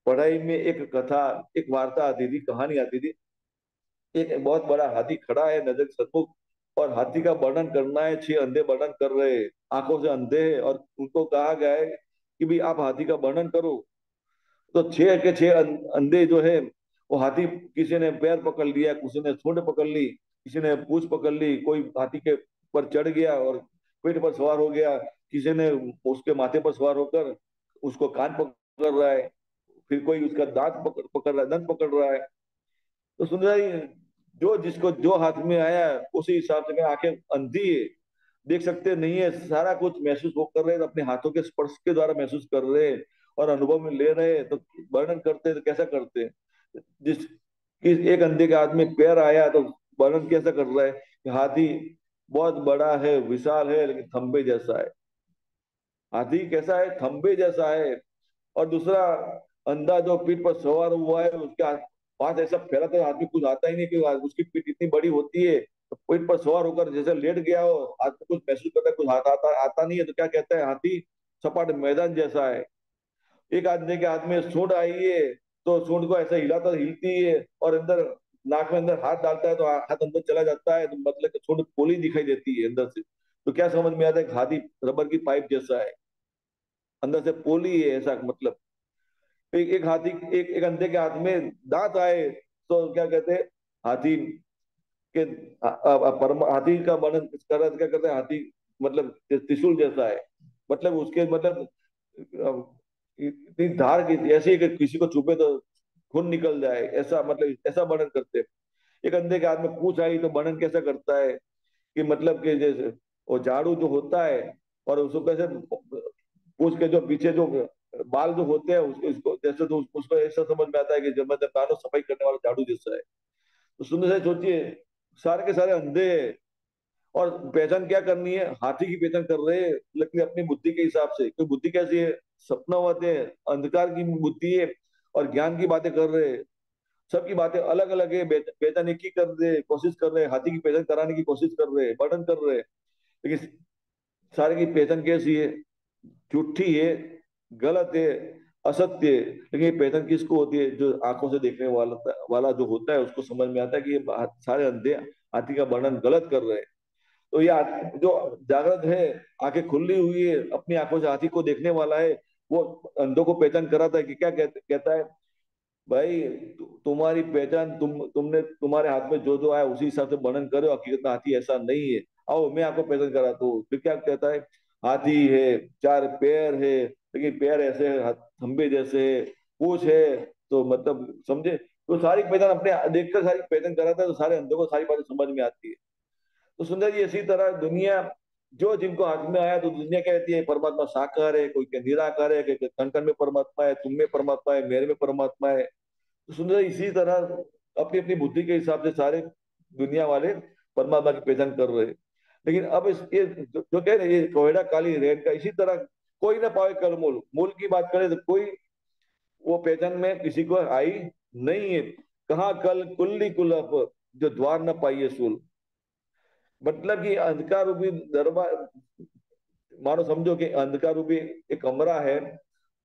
पढ़ाई में एक कथा, एक वार्ता आती थी, कहानी आती थी। एक बहुत बड़ा हाथी खड़ा है नजर के सन्मुख, और हाथी का वर्णन करना है, 6 अंधे वर्णन कर रहे हैं, आंखों से अंधे हैं, और उनको कहा गया है कि भाई आप हाथी का वर्णन करो। तो 6 के 6 अंधे जो है, वो हाथी, किसी ने पैर पकड़ लिया, किसी ने सूंड पकड़ ली, किसी ने पूंछ पकड़ ली, कोई हाथी के पर चढ़ गया और पीठ पर सवार हो गया, किसी ने उसके माथे पर सवार होकर उसको कान पकड़ रहा है, फिर कोई उसका दांत पकड़ रहा है, दंत पकड़ रहा है। तो सुन रहा है, जो जिसको जो हाथ में आया उसी हिसाब से, आंखें अंधी है, देख सकते नहीं है, सारा कुछ महसूस वो कर रहे हैं, अपने हाथों के स्पर्श के द्वारा महसूस कर रहे हैं, और अनुभव में ले रहे हैं तो वर्णन करते हैं तो कैसा करते हैं। जिस किस एक अंधे के हाथ में पैर आया तो वर्णन कैसा कर रहा है कि हाथी बहुत बड़ा है, विशाल है, लेकिन खंबे जैसा है। हाथी कैसा है? खंबे जैसा है। और दूसरा, अंधा जो पीठ पर सवार हुआ है उसके पास ऐसा फैलाता है आदमी कुछ आता ही नहीं, कि उसकी पीठ इतनी बड़ी होती है तो पीठ पर सवार होकर जैसे लेट गया हो, आदमी कुछ महसूस करता है, कुछ हाथ आता नहीं है, तो क्या कहता है? हाथी सपाट मैदान जैसा है। एक आदमी के हाथ में सूंड आई है तो सूंड को ऐसा हिलाता हिलती है, और अंदर नाक में अंदर हाथ डालता है तो हाथ अंदर चला जाता है, तो मतलब कि सूंड पोली दिखाई देती है अंदर से। तो क्या समझ में आता है? हाथी रबर की पाइप जैसा है, अंदर से पोली है, ऐसा मतलब। एक हाथी, एक अंधे के हाथ में दांत आए तो क्या कहते हैं? हाथी के हाथी का वर्णन कर क्या कहते हैं? हाथी मतलब त्रिशूल जैसा है, मतलब उसके मतलब इतनी धार की ऐसी है कि किसी को चुभे तो खून निकल जाए, ऐसा मतलब ऐसा वर्णन करते हैं। एक अंधे के हाथ में पूंछ आई तो वर्णन कैसा करता है कि मतलब कि जैसे वो झाड़ू जो होता है, और उसको कैसे पूंछ के जो पीछे जो बाल जो होते हैं उसको उसको जैसे, तो उसको ऐसा समझ में आता है कि जब मतलब कानों सफाई करने वाला झाड़ू जैसा है। तो सुंदर से सोचिए, सारे के सारे अंधे हैं, और पहचान क्या करनी है? हाथी की पहचान कर रहे हैं, लेकिन अपनी बुद्धि के हिसाब से। कोई बुद्धि कैसी है? सपनावत है, अंधकार की बुद्धि है, और ज्ञान की बातें कर रहे हैं। सबकी बातें अलग अलग है, पहचान एक ही कर रहे कोशिश कर रहे हैं, हाथी की पहचान कराने की कोशिश कर रहे हैं, वर्णन कर रहे हैं। लेकिन सारे की पहचान कैसी है? झूठी है, गलत है, असत्य है। लेकिन ये पहचान किसको होती है? जो आंखों से देखने वाला वाला जो होता है उसको समझ में आता है कि ये सारे अंधे हाथी का वर्णन गलत कर रहे हैं। तो ये जो जागृत है, आंखें खुली हुई है, अपनी आंखों से हाथी को देखने वाला है, वो अंधों को पहचान कराता है कि क्या कहता है? भाई तुम्हारी पहचान तुमने तुम्हारे हाथ में जो जो आया उसी हिसाब से वर्णन करो, हकीकत में हाथी ऐसा नहीं है। आओ मैं आपको पहचान कराता हूँ। फिर क्या कहता है? हाथी है, चार पैर है, लेकिन पैर ऐसे खंबे जैसे है, पूंछ है, तो मतलब समझे? तो सारी पहचान अपने देखकर सारी पहचान कराता है, तो सारे अंधों को सारी बातें समझ में आती है। तो सुंदर जी, इसी तरह दुनिया जो जिनको हाथ में आया तो दुनिया कहती है परमात्मा साकार है, कोई के निराकार है, कोई कण कण में परमात्मा है, तुम में परमात्मा है, मेरे में परमात्मा है। तो सुंदर, इसी तरह अपनी अपनी बुद्धि के हिसाब से सारे दुनिया वाले परमात्मा की पहचान कर रहे हैं। लेकिन अब ये जो कह रहे, ये कोयडा काली रेत का, इसी तरह कोई ना पावे कर मूल। मूल की बात करें तो कोई वो पहचान में किसी को आई नहीं है। कहाँ कल कुल्ली कुलप, जो द्वार न पाइए सूल। मतलब कि अंधकार रूपी दरबार, मानो समझो कि अंधकार रूपी एक कमरा है,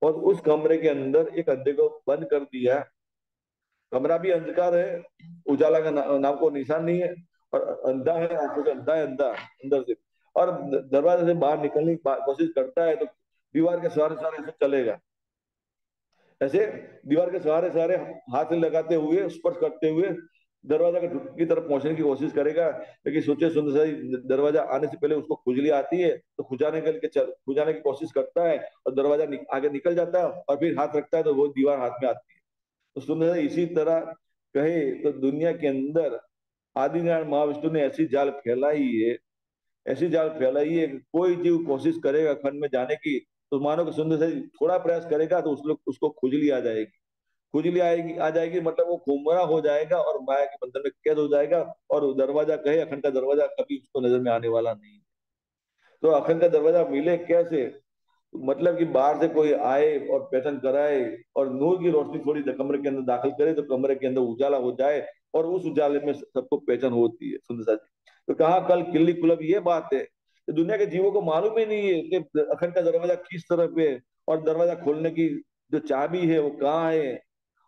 और उस कमरे के अंदर एक अंधे को बंद कर दिया। कमरा भी अंधकार है, उजाला का नाम को निशान नहीं है, और अंधा है, आंखों से अंधा है, अंधा अंदर से। और दरवाजे से बाहर निकलने की कोशिश करता है तो दीवार के सहारे सहारे ऐसे चलेगा, ऐसे दीवार के सहारे सहारे हाथ लगाते हुए, स्पर्श करते हुए दरवाजा की तरफ पहुंचने की कोशिश करेगा। लेकिन सोचे सुंदर सा दरवाजा आने से पहले उसको खुजली आती है, तो खुजाने के लिए खुजाने की कोशिश करता है, और दरवाजा आगे निकल जाता है, और फिर हाथ रखता है तो वो दीवार हाथ में आती है। तो सुंदर सा इसी तरह कहे तो दुनिया के अंदर आदिनारायण महाविष्णु ने ऐसी जाल फैलाई है, ऐसी जाल फैलाई है कि कोई जीव कोशिश करेगा खंड में जाने की, तो मानो कि सुंदर से थोड़ा प्रयास करेगा तो उसको खुजली आ जाएगी। खुजली आएगी आ जाएगी मतलब वो गुमराह हो जाएगा और माया के बंधन में कैद हो जाएगा। और दरवाजा कहे अखंड का दरवाजा कभी उसको नजर में आने वाला नहीं। तो अखंड का दरवाजा मिले कैसे? मतलब कि बाहर से कोई आए और पहचान कराए, और नूर की रोशनी थोड़ी कमरे के अंदर दाखिल करे तो कमरे के अंदर उजाला हो जाए, और उस उजाले में सबको पहचान होती है। सुंदर साथी, तो कहा कल किल्ली कुलब, ये बात है कि दुनिया के जीवों को मालूम ही नहीं है कि अखंड का दरवाजा किस तरफ है, और दरवाजा खोलने की जो चाबी है वो कहाँ है,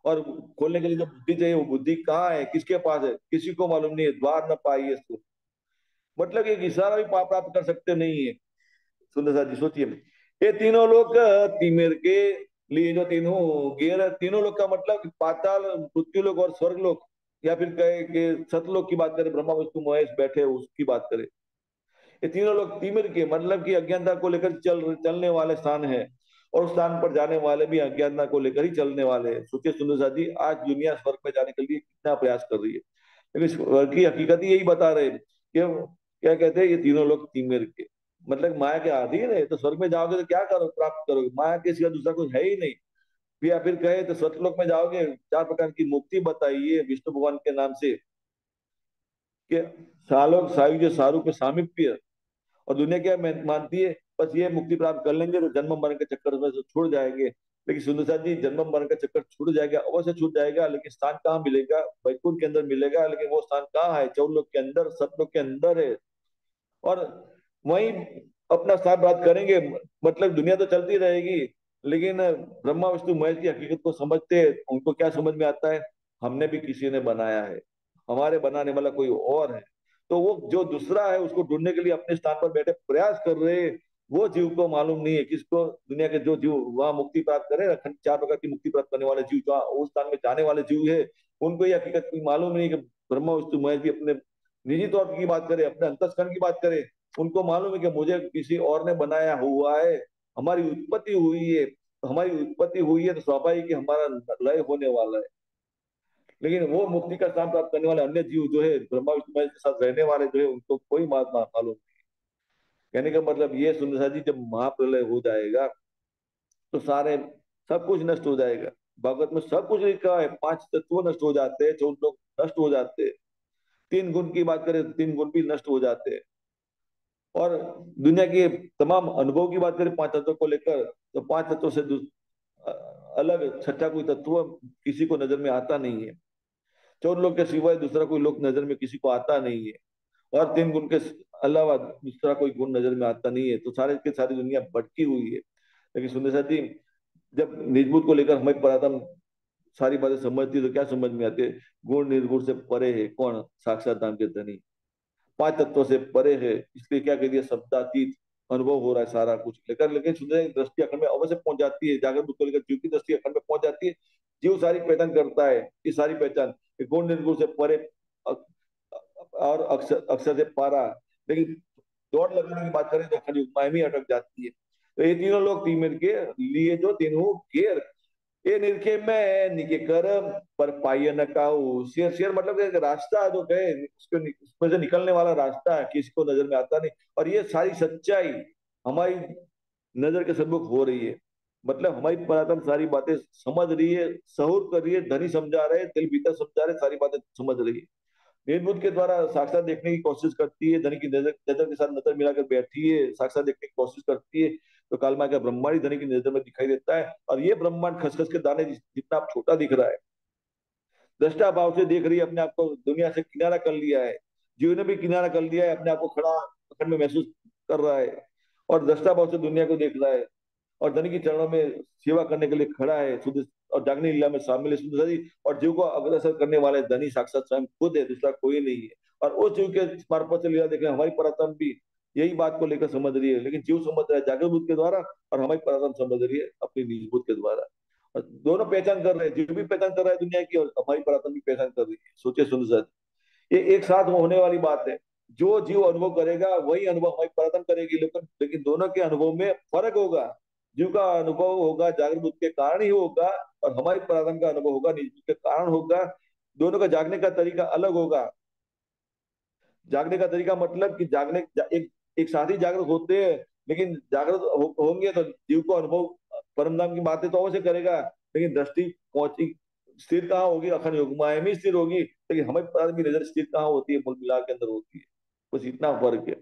और खोलने के लिए जो बुद्धि चाहिए वो बुद्धि कहाँ है, किसके पास है, किसी को मालूम नहीं है। द्वार न पाइए इसको, मतलब एक इशारा भी पाप प्राप्त कर सकते नहीं है। सुंदर साथ जी सोचिए, ये तीनों लोग तिमिर के लिए जो तीनों गेर, तीनों लोग का मतलब पाताल, पृथ्वी लोग और स्वर्ग लोग, या फिर कहे कि सतलोक की बात करें, ब्रह्मा विष्णु महेश बैठे उसकी बात करें। ये तीनों लोग तिमिर के मतलब कि अज्ञानता को लेकर चलने वाले स्थान है, और उस स्थान पर जाने वाले भी अज्ञानता को लेकर ही चलने वाले हैं। सोचिए सुंदर साथ जी, आज दुनिया स्वर्ग में जाने के लिए कितना प्रयास कर रही है, लेकिन स्वर्ग की हकीकत ही यही बता रहे हैं कि क्या कहते हैं? ये तीनों लोग तिमिर के, मतलब माया के अधीन है, तो स्वर्ग में जाओगे तो क्या करो प्राप्त करोगे? माया के सिवा दूसरा कुछ है ही नहीं। फिर या फिर कहे तो सतलोक में जाओगे, 4 प्रकार की मुक्ति बताइए विष्णु भगवान के नाम से, कि सालोक सायुज सारूप सामीप्य। और दुनिया क्या मानती है? बस ये मुक्ति प्राप्त कर लेंगे तो जन्म मरण के चक्कर में से छूट जाएंगे। लेकिन सुंदर साथ जी, जन्म मरण का चक्कर छूट जाएगा, अवश्य छूट जाएगा, लेकिन स्थान कहाँ मिलेगा? वैकुंठ के अंदर मिलेगा। लेकिन वो स्थान कहाँ है? 14 लोक के अंदर, सतलोक के अंदर है। और वहीं अपना स्थान प्राप्त करेंगे। मतलब दुनिया तो चलती रहेगी, लेकिन ब्रह्मा विष्णु महेश की हकीकत को समझते हैं। उनको क्या समझ में आता है? हमने भी किसी ने बनाया है, हमारे बनाने वाला कोई और है। तो वो जो दूसरा है उसको ढूंढने के लिए अपने स्थान पर बैठे प्रयास कर रहे हैं। वो जीव को मालूम नहीं है, किसको? दुनिया के जो जीव वहां मुक्ति प्राप्त करे, अखंड 4 प्रकार की मुक्ति प्राप्त करने वाले जीव, जो उस स्थान में जाने वाले जीव है, उनको ये हकीकत कोई मालूम नहीं कि ब्रह्मा विष्णु महेश भी अपने निजी तौर की बात करें, अपने अंतस्करण की बात करें, उनको मालूम है कि मुझे किसी और ने बनाया हुआ है। हमारी उत्पत्ति हुई है, तो हमारी उत्पत्ति हुई है तो स्वाभाविक कि हमारा लय होने वाला है। लेकिन वो मुक्ति का स्थान प्राप्त करने वाले अन्य जीव जो है, ब्रह्मा विष्णु महेश के साथ रहने वाले जो है, उनको कोई बात मालूम। कहने का मतलब ये सुंदर जी, जब महाप्रलय हो जाएगा तो सारे सब कुछ नष्ट हो जाएगा। भागवत में सब कुछ लिखा है, 5 तत्व नष्ट हो जाते हैं, 14 लोग नष्ट हो जाते हैं। 3 गुण की बात करें तो 3 गुण भी नष्ट हो जाते हैं। और दुनिया के तमाम अनुभव की बात करें 5 तत्वों को लेकर, तो 5 तत्वों से अलग छठा कोई तत्व किसी को नजर में आता नहीं है। 14 लोग के सिवाय दूसरा कोई लोग नजर में किसी को आता नहीं है। और 3 गुण के अलावा दूसरा कोई गुण नजर में आता नहीं है। तो सारे की सारी दुनिया भटकी हुई है। लेकिन सुंदर साथी, जब निजबूत को लेकर हमें पराधम सारी बातें समझती है तो क्या समझ में आती है? गुण निर्गुण से परे है कौन? साक्षात धाम के धनी। 5 तत्वों से परे है, इसलिए क्या कह दिया? शब्दातीत अनुभव हो रहा है सारा कुछ लेकर। लेकिन सुंदर दृष्टि अखंड में अवश्य पहुंच जाती है, जागृत बुद्ध को लेकर जीव की दृष्टि अखंड में पहुंच जाती है। जीव सारी पहचान करता है, ये सारी पहचान गुण निर्गुण से परे और अक्षर अक्षर से पारा। लेकिन दौड़ लगाने की बात करें तो अखंड युग्मा में ही अटक जाती है। तो ये तीनों लोग तीन मिल के लिए जो तीनों घेर, ये निरखे में निके कर पर पाइय न काऊ। शेर शेर मतलब एक रास्ता है जो गए उसमें से निकलने वाला रास्ता है, किसी को नजर में आता नहीं। और ये सारी सच्चाई हमारी नजर के सम्मुख हो रही है। मतलब हमारी पुरातन सारी बातें समझ रही है, सहूर कर रही है, धनी समझा रहे, दिल भीतर समझा रहे, सारी बातें समझ रही है। निर्बुद्ध के द्वारा साक्षात देखने की कोशिश करती है, धनी की नजर नजर के साथ नजर मिलाकर बैठी है, साक्षात देखने की कोशिश करती है। तो कालमा का ब्रह्मांड ही धनी की नजर में दिखाई देता है। और ये ब्रह्मांड खसखस के दाने जितना आप छोटा दिख रहा है, दृष्टा भाव से देख रही है अपने आप को, दुनिया से किनारा कर लिया है। जीव ने भी किनारा कर लिया है, अपने आप को खड़ा अखंड में महसूस कर रहा है, और दृष्टा भाव से दुनिया को देख रहा है। और धनी के चरणों में सेवा करने के लिए खड़ा है, शुद्ध और जागनी लीला में शामिल है सुंदर जी। और जीव को अग्रसर करने वाले धनी साक्षात स्वयं खुद है, दूसरा कोई नहीं है। और उस जीव के मार्फत से लीला देख रहे हमारी परात्म भी यही बात को लेकर समझ रही है। लेकिन जीव समझ रहा है जागृत बुद्ध के द्वारा, और हमारी परात्म समझ रही है अपनी निज बुद्ध के द्वारा। और दोनों पहचान कर रहे हैं, जीव भी पहचान कर रहा है दुनिया की, और हमारी परात्म भी पहचान कर रही है। सोचिए सुंदर जी, ये एक साथ होने वाली बात है। जो जीव अनुभव करेगा वही अनुभव हमारी पराधन करेगी, लेकिन लेकिन दोनों के अनुभव में फर्क होगा। जीव का अनुभव होगा जागृत बुद्ध के कारण ही होगा, और हमारी पराधन का अनुभव होगा निज बुद्ध के कारण होगा। दोनों का जागने का तरीका अलग होगा। जागने का तरीका मतलब कि एक एक साथ ही जागृत होते हैं, लेकिन जागृत होंगे तो जीव को अनुभव परम धाम की बातें तो अवश्य करेगा। लेकिन दृष्टि पहुंची स्थिर कहाँ होगी? अखंड युग्माएं में स्थिर होगी। लेकिन हमें पता की नजर स्थिर कहाँ होती है? मूल मिलाप के अंदर होती है। बस इतना फर्क है।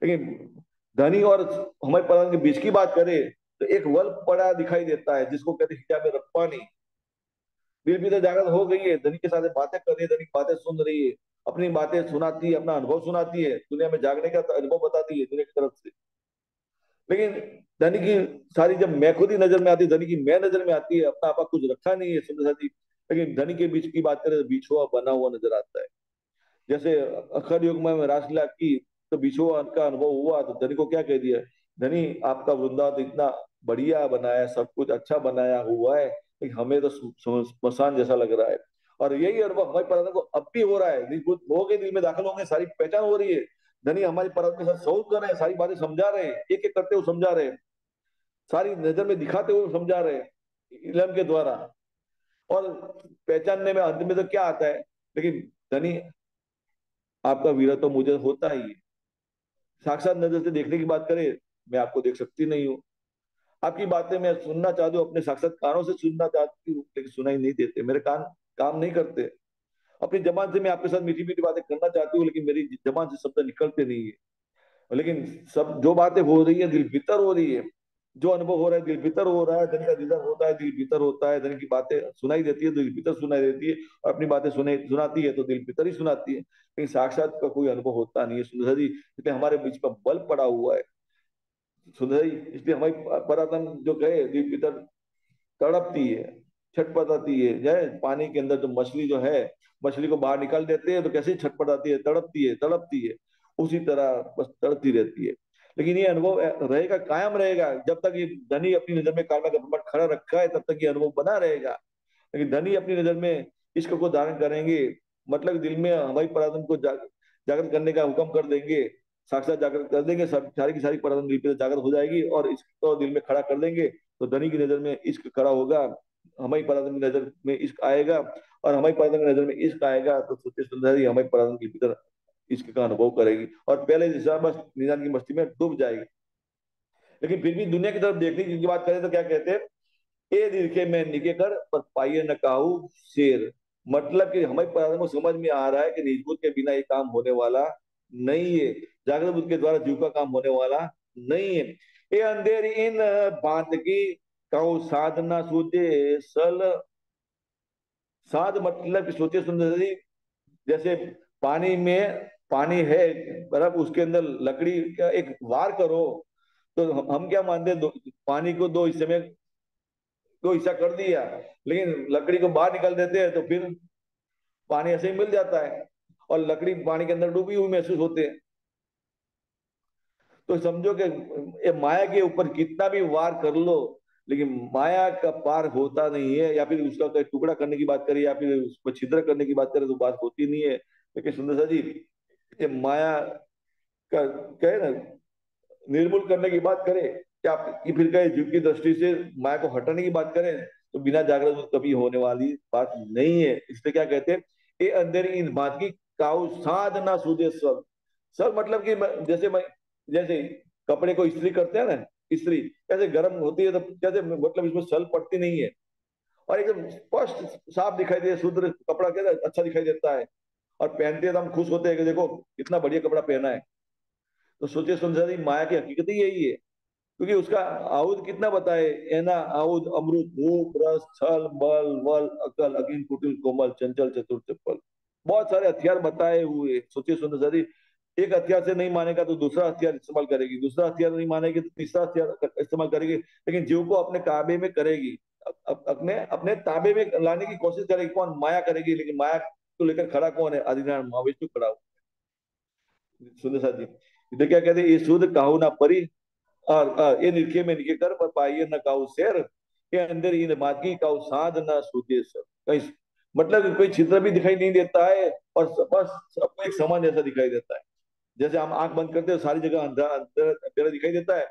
लेकिन धनी और हमारे पता के बीच की बात करें तो एक वल पड़ा दिखाई देता है, जिसको कहते हैं हिजाब रब्बानी। दिल भी तो जागृत हो गई है, धनी के साथ बातें कर रही है, धनी की बातें सुन रही है, अपनी बातें सुनाती है, अपना अनुभव सुनाती है, दुनिया में जागने का अनुभव बताती है दुनिया की तरफ से। लेकिन धनी की सारी जब मैं खुद ही नजर में आती है, धनी की मैं नजर में आती है, अपना आपा कुछ रखा नहीं है सुंदर साथी। लेकिन धनी के बीच की बात करें तो बिछुआ बना हुआ नजर आता है। जैसे अखंड युग में रासलीला की तो बिछुआ का अनुभव हुआ, तो धनी को क्या कह दिया? धनी आपका वृंदावन तो इतना बढ़िया बनाया, सब कुछ अच्छा बनाया हुआ है, लेकिन हमें तो स्मशान जैसा लग रहा है। और यही अनुभव हमारे पराधन को अब भी हो रहा है। हो गए, दिल में दाखिल होंगे, सारी पहचान हो रही है। धनी हमारी पराधन के साथ सौर कर रहे हैं, सारी बातें समझा रहे हैं, एक एक करते हुए समझा रहे हैं, सारी नजर में दिखाते हुए समझा रहे हैं इलम के द्वारा। और पहचानने में अंत में तो क्या आता है? लेकिन धनी आपका वीर तो मुझे होता ही है, साक्षात नजर से देखने की बात करें, मैं आपको देख सकती नहीं हूँ। आपकी बातें मैं सुनना चाहती हूँ, अपने साक्षात कानों से सुनना चाहती हूँ, लेकिन सुनाई नहीं देते, मेरे कान काम नहीं करते। अपनी जबान से मैं आपके साथ मीठी मीठी बातें करना चाहती हूँ, लेकिन मेरी जबान से शब्द निकलते नहीं है। लेकिन सब जो बातें हो रही है दिल भीतर हो रही है, जो अनुभव हो रहा है दिल भीतर हो रहा है, धन का दीदार होता है दिल भीतर होता है, धन की बातें सुनाई देती है तो दिल भीतर सुनाई देती है, और अपनी बातें सुनाती है तो दिल भीतर ही सुनाती है, लेकिन साक्षात का कोई अनुभव होता नहीं है सुंदर जी। इसलिए हमारे बीच में बल पड़ा हुआ है सुंदर जी। इसलिए हमारी परातन जो कहे दिल भीतर तड़पती है, छटपटाती है। जय पानी के अंदर जो मछली जो है, मछली को बाहर निकाल देते हैं तो कैसे छटपटाती है, तड़पती है, तड़पती है, उसी तरह बस तड़पती रहती है। लेकिन ये अनुभव रहेगा, कायम रहेगा, जब तक ये धनी अपनी नजर में कारमा का ब्रह्मांड खड़ा रखा है तब तक ये अनुभव बना रहेगा। लेकिन धनी अपनी नजर में इश्क को धारण करेंगे, मतलब दिल में हमारी पराधन को जागृत करने का हुक्म कर देंगे, साक्षात जागृत कर देंगे, सब सारी की सारी पराधन दिल पे जागृत हो जाएगी और इश्क को दिल में खड़ा कर देंगे, तो धनी की नजर में इश्क खड़ा होगा, हमारी पराधन की नजर में इश्क आएगा, और हमारी पराधन की नजर में इश्क आएगा तो सोचे सुंदरी हमारी पराधन के भीतर इश्क का अनुभव करेगी, और पहले जैसा बस निजान की मस्ती में डूब जाएगी। लेकिन फिर भी दुनिया की तरफ देखने की बात करें तो क्या कहते हैं, ए दिखे मैं निके कर पर पाइए न काहू शेर। मतलब कि हमारे प्रार्थना को समझ में आ रहा है कि निजबूत के बिना ये काम होने वाला नहीं है, जागृत बुद्ध के द्वारा जीव का काम होने वाला नहीं है। ये अंधेरी इन बात की कहूँ साधना सूझे सल। साध मतलब कि सोचे सुंदर जी, जैसे पानी में पानी है, बर्फ, उसके अंदर लकड़ी का एक वार करो, तो हम क्या मानते हैं, पानी को दो हिस्से में, दो हिस्सा कर दिया, लेकिन लकड़ी को बाहर निकाल देते हैं तो फिर पानी ऐसे ही मिल जाता है, और लकड़ी पानी के अंदर डूबी हुई महसूस होते हैं। तो समझो कि ये माया के ऊपर कितना भी वार कर लो, लेकिन माया का पार होता नहीं है, या फिर उसका कोई टुकड़ा करने की बात करें या फिर उसको छिद्र करने की बात करें तो बात होती नहीं है। लेकिन सुंदर सा जी, ये माया का कहे ना, निर्मूल करने की बात करें, क्या कि फिर कहे जीव की दृष्टि से माया को हटाने की बात करें, तो बिना जागृत तो कभी होने वाली बात नहीं है। इसलिए क्या कहते हैं, ये अंधेरी इन बात की काउ साध ना सूझे सब। सब मतलब कि जैसे कपड़े को इस्त्री करते हैं ना, इस्त्री कैसे गर्म होती है तो कैसे मतलब इसमें सल पड़ती नहीं है, और एकदम स्पष्ट साफ दिखाई दे, शुद्ध कपड़ा कैसे अच्छा दिखाई देता है, और पहनते हैं तो हम खुश होते हैं कि देखो कितना बढ़िया कपड़ा पहना है। तो सोचिए सुंदर माया की हकीकत ही यही है, क्योंकि उसका आउद कितना बताए, एना आउद अमृत भूप रस छल बल वल अकल अगिन कुटिल कोमल चंचल चतुर फल। बहुत सारे हथियार बताए हुए, सोचिए सुंदर सरी, एक हथियार से नहीं मानेगा तो दूसरा हथियार इस्तेमाल करेगी, दूसरा हथियार नहीं मानेगी तो तीसरा हथियार इस्तेमाल करेगी, लेकिन जीव को अपने काबे में करेगी, अपने अपने ताबे में लाने की कोशिश करेगी। कौन? माया करेगी, लेकिन माया को लेकर खड़ा कौन है? आदिनारायण महाविष्णु खड़ा हुआ। सुंदर सा जी, तो क्या कहते हैं, ये शुद्ध काहू ना परी, ये निरखे में निके कर पर पाइए न काऊ शेर, ये अंदर इन मागी काऊ साध न सूझे सर। कहीं मतलब कोई छिद्र भी दिखाई नहीं देता है, और बस सबको एक समान जैसा दिखाई देता है। जैसे हम आंख बंद करते हैं सारी जगह अंधेरा अंधेरा दिखाई देता है,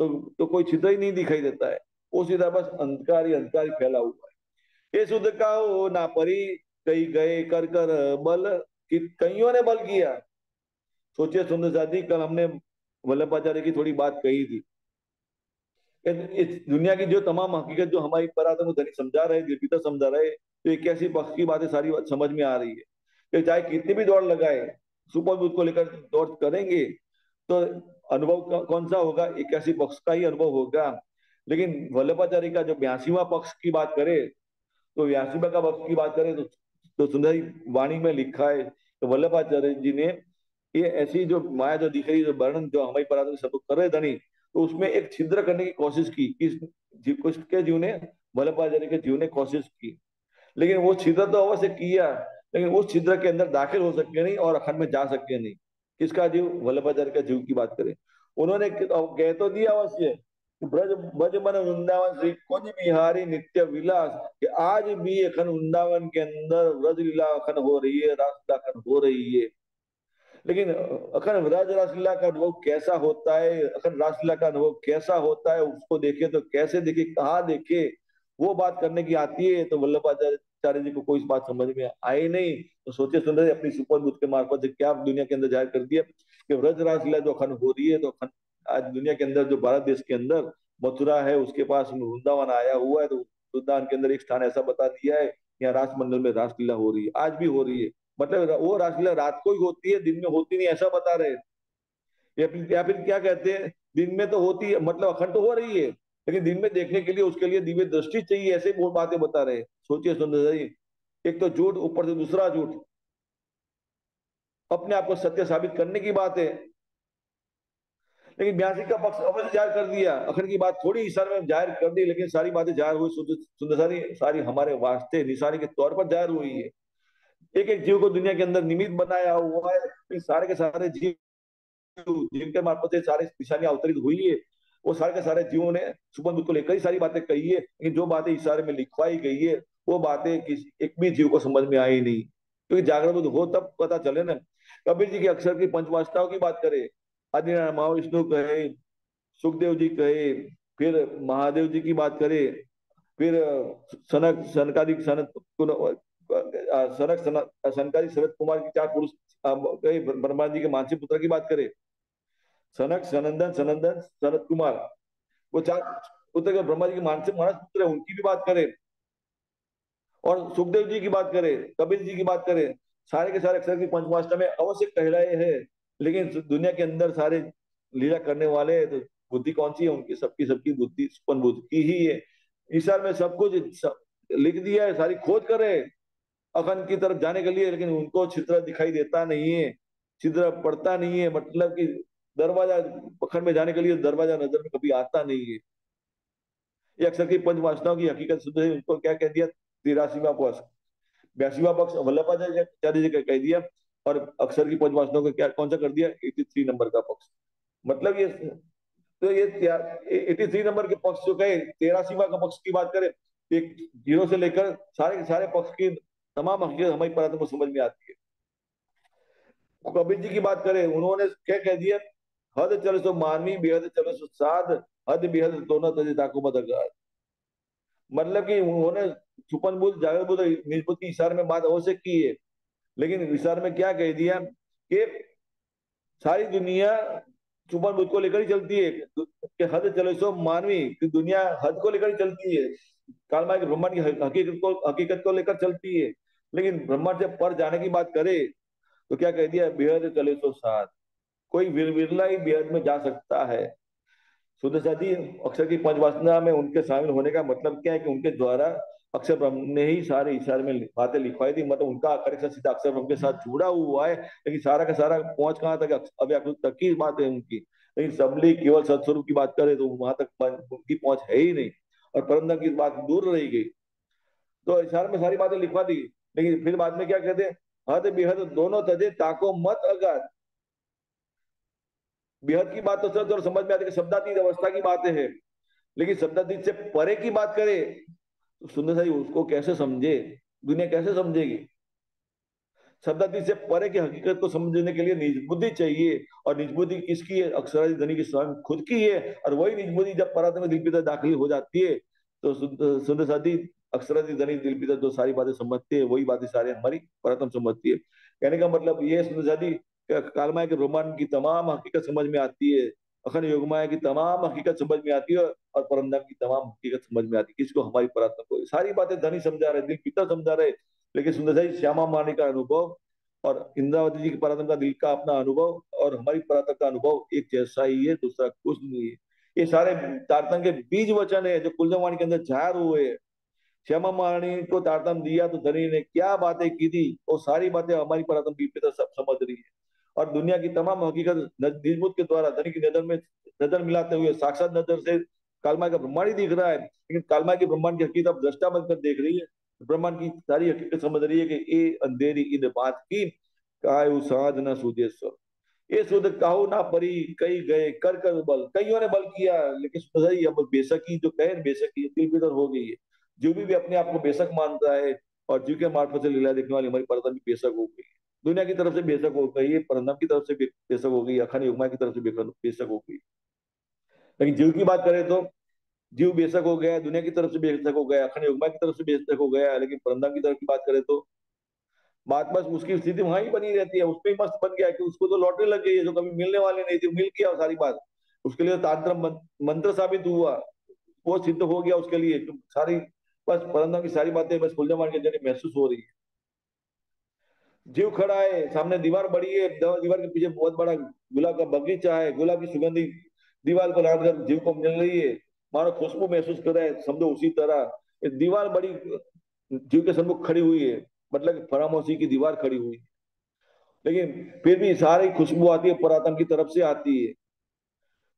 तो कोई छिद्र ही नहीं दिखाई देता है, उसी तरह बस अंधकार ही फैला हुआ है। ये शुद्ध काऊ ना परी, कई गए कर कर बल, कि कईयों ने बल किया। सोचिए सुंदर साथी, कल हमने वल्लभाचार्य की थोड़ी बात कही थी, इस दुनिया की जो तमाम हकीकत जो हमारी परातन को धनी समझा रहे, दीपिका समझा रहे, तो एक ऐसी पक्ष की बातें सारी बात समझ में आ रही है कि चाहे कितनी भी दौड़ लगाए, सुपर बुद्ध को लेकर दौड़ करेंगे तो अनुभव कौन सा होगा? एक ऐसी पक्ष का ही अनुभव होगा। लेकिन वल्लभाचार्य का जो 82वां पक्ष की बात करे, तो 82वां का पक्ष की बात करें तो सुंदरी वाणी में लिखा है तो वल्लभाचार्य जी ने ये ऐसी जो माया जो दिख रही, जो वर्णन जो हमारी पराधन सब कर रहे धनी, तो उसमें एक छिद्र करने की कोशिश की, किसके जीव ने? वल्लभाचार्य के जीव ने कोशिश की, लेकिन वो छिद्र तो अवश्य किया, लेकिन उस छिद्र के अंदर दाखिल हो सके नहीं और अखंड में जा सके नहीं। किसका जीव? वल्लभाचार्य का जीव की बात करें, उन्होंने कह तो दिया अवश्य, ब्रज ब्रज मन वृंदावन श्री कुंज बिहारी नित्य विलास, कि आज भी अखंड वृंदावन के अंदर ब्रज लीला अखंड हो रही है, रास लीला अखंड हो रही है। लेकिन अखंड ब्रज रासलीला का अनुभव कैसा होता है, अखंड रासलीला का अनुभव कैसा होता है, उसको देखे तो कैसे देखे, कहाँ देखे, वो बात करने की आती है तो वल्लभाचार्य शंकराचार्य जी को कोई इस बात समझ में आई नहीं, तो सोचे सुंदर जी अपनी सुपर बुद्ध के मार्फत से क्या दुनिया के अंदर जाहिर कर दिया कि व्रज रासलीला जो अखंड हो रही है, तो अखंड आज दुनिया के अंदर जो भारत देश के अंदर मथुरा है उसके पास वृंदावन आया हुआ है, तो वृंदावन के अंदर एक स्थान ऐसा बता दिया है, यहाँ रासमंडल में रासलीला हो रही है, आज भी हो रही है। मतलब वो रासलीला रात को ही होती है, दिन में होती नहीं, ऐसा बता रहे हैं। या फिर क्या कहते हैं, दिन में तो होती है, मतलब अखंड तो हो रही है, लेकिन दिन में देखने के लिए उसके लिए दिव्य दृष्टि चाहिए, ऐसे वो बातें बता रहे हैं। सोचिए सुंदर जी, एक तो झूठ, ऊपर से दूसरा झूठ, अपने आप को सत्य साबित करने की बात है। लेकिन ब्यासी का पक्ष अवश्य जाहिर कर दिया, अखंड की बात थोड़ी इशारे में जाहिर कर दी, लेकिन सारी बातें जाहिर हुई, सुंदर सारी सारी हमारे वास्ते निशानी के तौर पर जाहिर हुई है। एक एक जीव को दुनिया के अंदर निमित्त बनाया हुआ है, इन सारे के सारे जीव जिनके मार्फत से सारी निशानियां अवतरित हुई है, वो सारे के सारे जीवों ने सुपन बुद्ध को लेकर ही सारी बातें कही है, लेकिन जो बातें इशारे में लिखवाई गई है वो बातें किसी एक भी जीव को समझ में आई नहीं, क्योंकि जागृत बुद्ध हो तब पता चले ना। कबीर जी के अक्षर की पंचवास्ताओं की बात करें, आदि महाविष्णु कहे, सुखदेव जी कहे, फिर महादेव जी की बात करें, फिर सनकादिक सनकादिक शरद कुमार की चार पुरुष कहे, ब्रह्मा जी के मानसी पुत्र की बात करें, सनक सनंदन सनंदन सनत कुमार, वो चार पुत्र के ब्रह्मा जी के मानसिक मानस पुत्र है, उनकी भी बात करें, और सुखदेव जी की बात करें, कबीर जी की बात करें, सारे के सारे अक्षर की पंचमाष्टा में अवश्य कहलाए हैं। लेकिन दुनिया के अंदर सारे लीला करने वाले तो बुद्धि कौन सी है, उनकी सबकी सबकी बुद्धि सुपन बुद्ध की ही है। ईश्वर में सब कुछ लिख दिया है, सारी खोज करे अखंड की तरफ जाने के लिए, लेकिन उनको छिद्र दिखाई देता नहीं है, छिद्र पड़ता नहीं है, मतलब कि दरवाजा अखंड में जाने के लिए दरवाजा नजर में कभी आता नहीं है। ये अक्षर की पंच वासनाओं की हकीकत शुद्ध है, उनको क्या कह दिया, 83वां पक्ष, 82वां पक्ष वल्लभाचार्य जी का कह दिया, और अक्षर की पंच वासनाओं को क्या कौन सा कर दिया, 83 नंबर का पक्ष। मतलब ये, तो ये 83 नंबर के पक्ष जो कहे, 83वां का पक्ष की बात करें, एक जीरो से लेकर सारे के सारे पक्ष की तमाम हकीकत हमारी परात्मा को समझ में आती है। कबीर जी की बात करें, उन्होंने क्या कह दिया, हद चले सो मानवी, बेहद चले सो साध, हद बेहद दोनों तजे ताको मत अगाध। मतलब कि उन्होंने छुपन बुद्ध जागृत बुद्ध निज बुद्ध की इशारे में बात अवश्य की है, लेकिन इशारे में क्या कह दिया कि सारी दुनिया छुपन बुद्ध को लेकर ही चलती है, कि हद चले सो मानवी, कि दुनिया हद को लेकर ही चलती है, काल के ब्रह्मांड की हकीकत को लेकर चलती है। लेकिन ब्रह्मांड से पर जाने की बात करे तो क्या कह दिया, बेहद चले सो साथ, कोई विरला ही बेहद में जा सकता है। सुदशा जी, अक्षर की पंचवासना में उनके शामिल होने का मतलब क्या है कि उनके द्वारा अक्षर ब्रह्म ने ही सारे इशारे में बातें लिखवाई थी, मतलब उनका कनेक्शन सीधा अक्षर ब्रह्म के साथ जुड़ा हुआ है, लेकिन सारा का सारा पहुंच कहाँ तक, अव्याकृत तक की बात है उनकी। लेकिन सबली केवल सत्स्वरूप की बात करें तो वहां तक उनकी पहुंच है ही नहीं, और परम की बात दूर रही गई। तो इशारे में सारी बातें लिखवा दी, लेकिन फिर बाद में क्या कहते हैं, हद बेहद दोनों तजे ताको मत अगाध। बेहद की बात तो सर और समझ में आती है, शब्दातीत अवस्था की बातें हैं, लेकिन शब्दातीत से परे की बात करें तो सुंदर सारी उसको कैसे समझे, दुनिया कैसे समझेगी। शब्दातीत से परे की हकीकत को समझने के लिए निज बुद्धि चाहिए, और निज बुद्धि किसकी है, अक्षरादि धनी की स्वयं खुद की है। और वही निज बुद्धि जब परात्म दिल पिता दाखिल हो जाती है, तो सुंदर साथी अक्षरादि धनी दिल पिता जो सारी बातें समझती है, वही बातें सारी हमारी परात्म समझती है। कहने का मतलब ये सुंदर साथी, कालमाया के ब्रह्मांड की तमाम हकीकत समझ में आती है, अखंड योगमाया की तमाम हकीकत समझ में आती है, और परमधाम की तमाम हकीकत समझ में आती है, किसको, हमारी परात्मा को। सारी बातें धनी समझा रहे, दिल पिता समझा रहे, लेकिन सुंदर साई श्यामा मानी का अनुभव और इंद्रावती जी की पराक्रम का दिल का अपना अनुभव और हमारी पराक्रम का अनुभव एक जैसा ही है, दूसरा कुछ नहीं है। ये सारे तारतम के बीज वचन है जो कुलजवाणी के अंदर झार हुए हैं। श्यामा माणी को तारतम दिया तो धनी ने क्या बातें की थी, वो सारी बातें हमारी पराक्रम की पिता सब समझ रही है, और दुनिया की तमाम हकीकत निजमुत के द्वारा धनी की नजर में नजर मिलाते हुए साक्षात नजर से कालमा का ब्रह्मांड ही दिख रहा है, लेकिन कालमा के ब्रह्मांड की हकीकत अब दृष्टा बनकर देख रही है, ब्रह्मांड की सारी हकीकत समझ रही है कि ये अंधेरी इन बात की कायु साध न सूझे सो, ये सुध काहू ना परी, कई गए कर कर बल, कईयों ने बल किया, लेकिन सही अब बेशकी जो कहे बेशकी दिल भीतर हो गई है। जो भी अपने आप को बेशक मानता है, और जीव के मार्फत से लीला देखने वाली हमारी परतन भी बेशक हो गई है, दुनिया की तरफ से बेशक हो गई है, परंदम की तरफ से बेशक हो गई, अखंड युग्मा की तरफ से बेशक हो गई। लेकिन जीव की बात करें तो जीव बेशक हो गया, दुनिया की तरफ से बेशक हो गया, अखंड योगमा की तरफ से बेशक हो गया, लेकिन परमधाम की तरफ की बात करें तो बात बस उसकी स्थिति वहां ही बनी रहती है, उसमें ही मस्त बन गया कि उसको तो लॉटरी लग गई है, जो कभी मिलने वाले नहीं थे मिल गया सारी बात। उसके लिए तांत्र मंत्र साबित हुआ, वो सिद्ध हो गया उसके लिए, तो सारी बस परमधाम की सारी बातें बस फुलजमान के जरिए महसूस हो रही है। जीव खड़ा है, सामने दीवार बड़ी है, दीवार के पीछे बहुत बड़ा गुलाब का बगीचा है, गुलाब की सुगंधी दीवार को लाद कर जीव को मिल रही है, मानो खुशबू महसूस कर रहा है, समझो उसी तरह ये दीवार बड़ी जीव के सम्मुख खड़ी हुई है, मतलब फरामोशी की दीवार खड़ी हुई है, लेकिन फिर भी सारी खुशबू आती है परात्म की तरफ से आती है,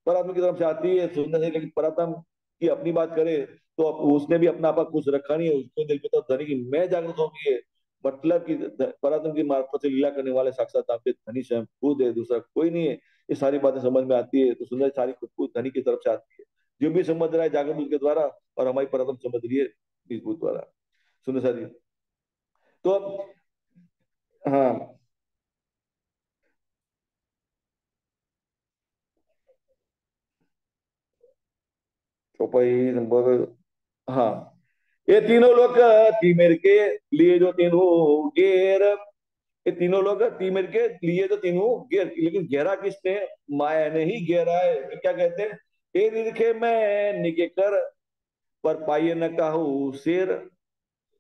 परात्म की तरफ से आती है सुंदर से, लेकिन परात्म की अपनी बात करें तो उसने भी अपना आपा कुछ रखा नहीं है, उसके दिल में तो धनी की मैं जागृत हो गई है, मतलब कि परात्म की मार्फत से लीला करने वाले साक्षात आपके धनी स्वयं खुद है, दूसरा कोई नहीं है। ये सारी बातें समझ में आती है तो सुंदर सारी खुशबू धनी की तरफ से आती है, जो भी समझ रहा है जागृत के द्वारा, और हमारी परात्म समझ रही है इस भूत द्वारा। सुंदर सा जी। तो अब हाँ, चौपाई नंबर, हाँ, ये तीनों लोग तीमेर के लिए जो तीनों गेर, ये तीनों लोग तीमेर के लिए जो तीनों गेर, लेकिन घेरा किसने, माया ने ही घेरा है। तो क्या कहते हैं, ए निरखे मैं निके कर पर पाइए न काहू शेर,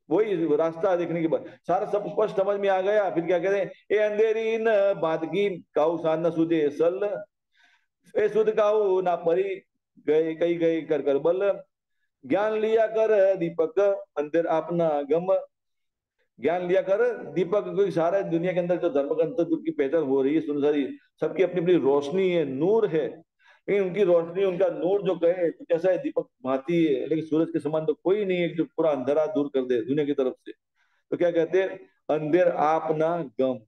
वही रास्ता देखने के बाद सारा सब स्पष्ट समझ में आ गया। फिर क्या कहते हैं, ए अंधेरी न बादगी काहू सान न सुझे सल, ए सुध काहू ना परी गए कई गए कर कर बल, ज्ञान लिया कर दीपक अंदर अपना गम, ज्ञान लिया कर दीपक, कोई सारा दुनिया के अंदर जो धर्म ग्रंथ की पहचान हो रही है सुंदरी, सबकी अपनी अपनी रोशनी है, नूर है, लेकिन उनकी रोशनी उनका नूर जो कहे तो कैसा है, दीपक भाती है, लेकिन सूरज के समान तो कोई नहीं है जो पूरा अंधेरा दूर कर दे दुनिया की तरफ से। तो क्या कहते हैं, अंधेर आप ना गम,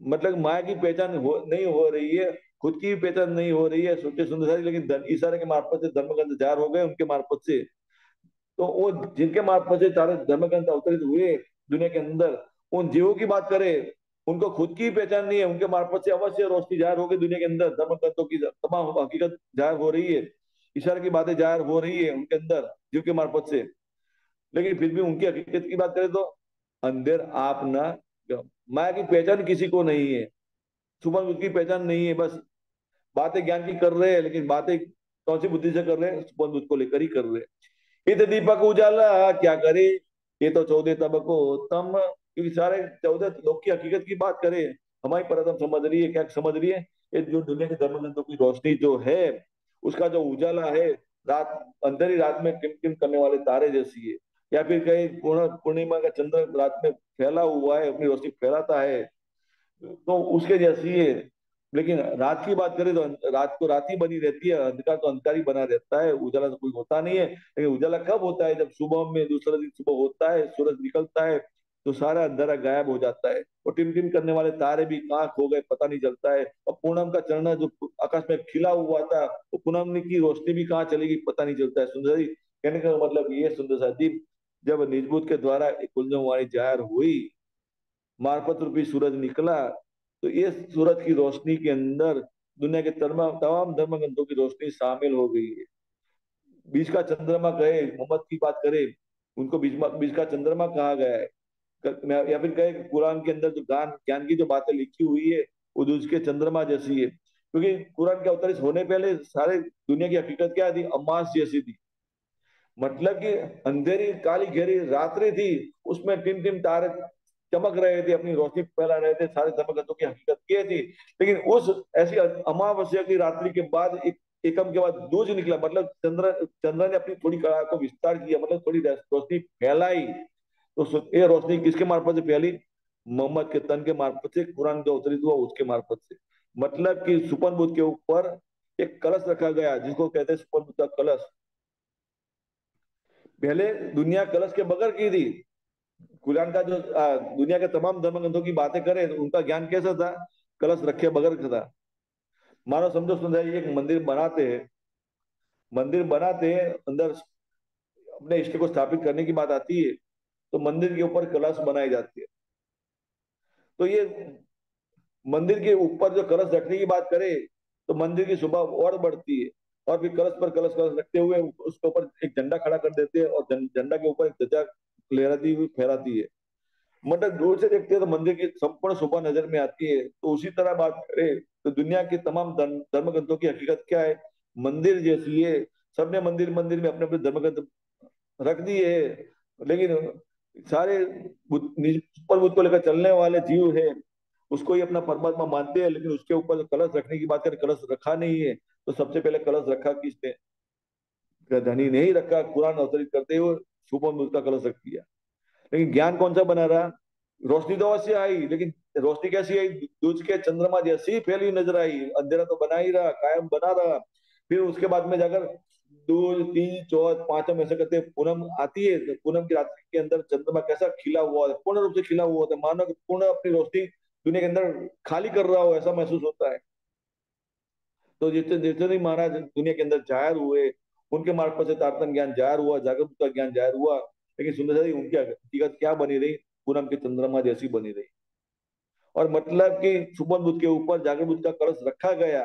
मतलब माया की पहचान नहीं हो रही है, खुद की भी पहचान नहीं हो रही है, सोचे सुंदर, लेकिन इशारे के मार्फत से धर्म ग्रंथ जार हो गए उनके मार्फत से। तो वो जिनके मार्फत से सारे धर्म ग्रंथ अवतरित हुए दुनिया के अंदर, उन जीवों की बात करें, उनको खुद की पहचान नहीं है, उनके मार्फत से अवश्य रोशनी जाहिर होगी दुनिया के अंदर, धर्म ग्रंथों की तमाम हकीकत जाहिर हो रही है, ईश्वर की बातें जाहिर हो रही है उनके अंदर जीव के मार्फत से। लेकिन फिर भी उनकी हकीकत की बात करें तो अंधेर आप ना गम। माया की पहचान किसी को नहीं है, सुबह उसकी पहचान नहीं है, बस बातें ज्ञान की कर रहे हैं, लेकिन बातें कौन सी बुद्धि से कर रहे हैं, सुबह दूध को लेकर ही कर रहे हैं। इत दीपक उजाला क्या करे, ये तो 14 तबको तम, क्योंकि सारे 14 लोग की हकीकत की बात करें, हमारी परतम समझ रही है, क्या समझ रही है, ये जो दुनिया के धर्म ग्रंथों की रोशनी जो है, उसका जो उजाला है, रात अंधेरी रात में टिमटिम करने वाले तारे जैसी है, या फिर कहीं पूर्णिमा का चंद्र रात में फैला हुआ है, अपनी रोशनी फैलाता है, तो उसके जैसी है। लेकिन रात की बात करें तो रात को रात ही बनी रहती है, अंधकार तो अंधकार ही बना रहता है, उजाला तो कोई होता नहीं है, लेकिन उजाला कब होता है, जब सुबह में दूसरा दिन सुबह होता है, सूरज निकलता है, तो सारा अंधेरा गायब हो जाता है, और टिमटिम करने वाले तारे भी कहाँ खो गए पता नहीं चलता है, और पूनम का चढ़ना जो आकाश में खिला हुआ था, वो पूनम की रोशनी भी कहाँ चलेगी पता नहीं चलता है। सुंदरी कहने का मतलब ये सुंदर सा दीप जब निजबूत के द्वारा कुंजम वाणी जाहिर हुई, मार्फत रूपी सूरज निकला, तो ये सूरज की रोशनी के अंदर दुनिया के तमाम धर्म ग्रंथों की रोशनी शामिल हो गई है। बीच का चंद्रमा कहे, मोहम्मद की बात करे, उनको बीच का चंद्रमा कहा गया है, या फिर कहे कुरान के अंदर जो ज्ञान की जो बातें लिखी हुई है, वो उसके चंद्रमा जैसी है, क्योंकि कुरान के अवतरित होने पहले सारे दुनिया की हकीकत क्या थी, अमास जैसी थी, मतलब कि अंधेरी काली घेरी रात्रि थी, उसमें टिम टिम तारे चमक रहे थे, अपनी रोशनी फैला रहे थे, सारे धर्मग्रंथों की हकीकत ये थी। लेकिन उस ऐसी अमावस्या की रात्रि के बाद एक एकम के बाद दूज निकला, मतलब चंद्र ने अपनी थोड़ी कला को विस्तार किया, मतलब थोड़ी रोशनी फैलाई, तो ये रोशनी किसके मार्फत से फैली, मोहम्मद के तन के मार्फत से, कुरान जो अवतरित हुआ उसके मार्फत से, मतलब कि सुपन बुद्ध के ऊपर एक कलश रखा गया जिसको कहते हैं सुपन बुद्ध का कलश। पहले दुनिया कलश के बगैर की थी, कुरान का जो दुनिया के तमाम धर्म ग्रंथों की बातें करें तो उनका ज्ञान कैसा था, कलश रखे बगैर का था। मानो समझो सुंदर एक मंदिर बनाते हैं, मंदिर बनाते हैं अंदर अपने इष्ट को स्थापित करने की बात आती है, तो मंदिर के ऊपर कलश बनाई जाती है, तो ये मंदिर के ऊपर जो कलश रखने की बात करें तो मंदिर की शोभा और बढ़ती है, और फिर कलश पर कलश कलश रखते हुए उसके ऊपर एक झंडा खड़ा कर देते हैं, और झंडा के ऊपर एक ध्वजा लहराती हुई फहराती है। मतलब दूर से देखते हैं तो मंदिर की संपूर्ण शोभा नजर में आती है। तो उसी तरह बात करें तो दुनिया के तमाम धर्म ग्रंथों की हकीकत क्या है? मंदिर जैसी है। सबने मंदिर मंदिर में अपने अपने धर्म ग्रंथ रख दिए है, लेकिन सारे ऊपर बुद्ध को लेकर चलने वाले जीव है, उसको ही अपना परमात्मा मानते हैं, लेकिन उसके ऊपर कलश रखने की बात करें, कलश रखा नहीं है। तो सबसे पहले कलश रखा किसने? धनी ने ही रखा, कुरान अवतरित करते हुए सुपर बुद्ध का कलश रख दिया। लेकिन ज्ञान कौन सा बना रहा? रोशनी तो अवश्य आई, लेकिन रोशनी कैसी आई? दूज के चंद्रमा जैसी ही फैली हुई नजर आई, अंधेरा तो बना ही रहा, कायम बना रहा। फिर उसके बाद में जाकर दूज, तीज, चौथ, पांचम ऐसे करते पूनम आती है, तो पूनम की रात्रि के अंदर चंद्रमा कैसा खिला हुआ है, पूर्ण रूप से खिला हुआ होता है, मानो कि पूर्ण अपनी रोशनी दुनिया के अंदर खाली कर रहा हो, ऐसा महसूस होता है। तो जितने जितने भी महाराज दुनिया के अंदर जाहिर हुए, उनके मार्फत से तारतम्य ज्ञान जाहिर हुआ, जागरूक का ज्ञान जाहिर हुआ, लेकिन सुंदर जी उनकी हकीकत क्या बनी रही? पूनम के चंद्रमा जैसी बनी रही। और मतलब कि सुबह बुद्ध के ऊपर जागर बुद्ध का कलश रखा गया,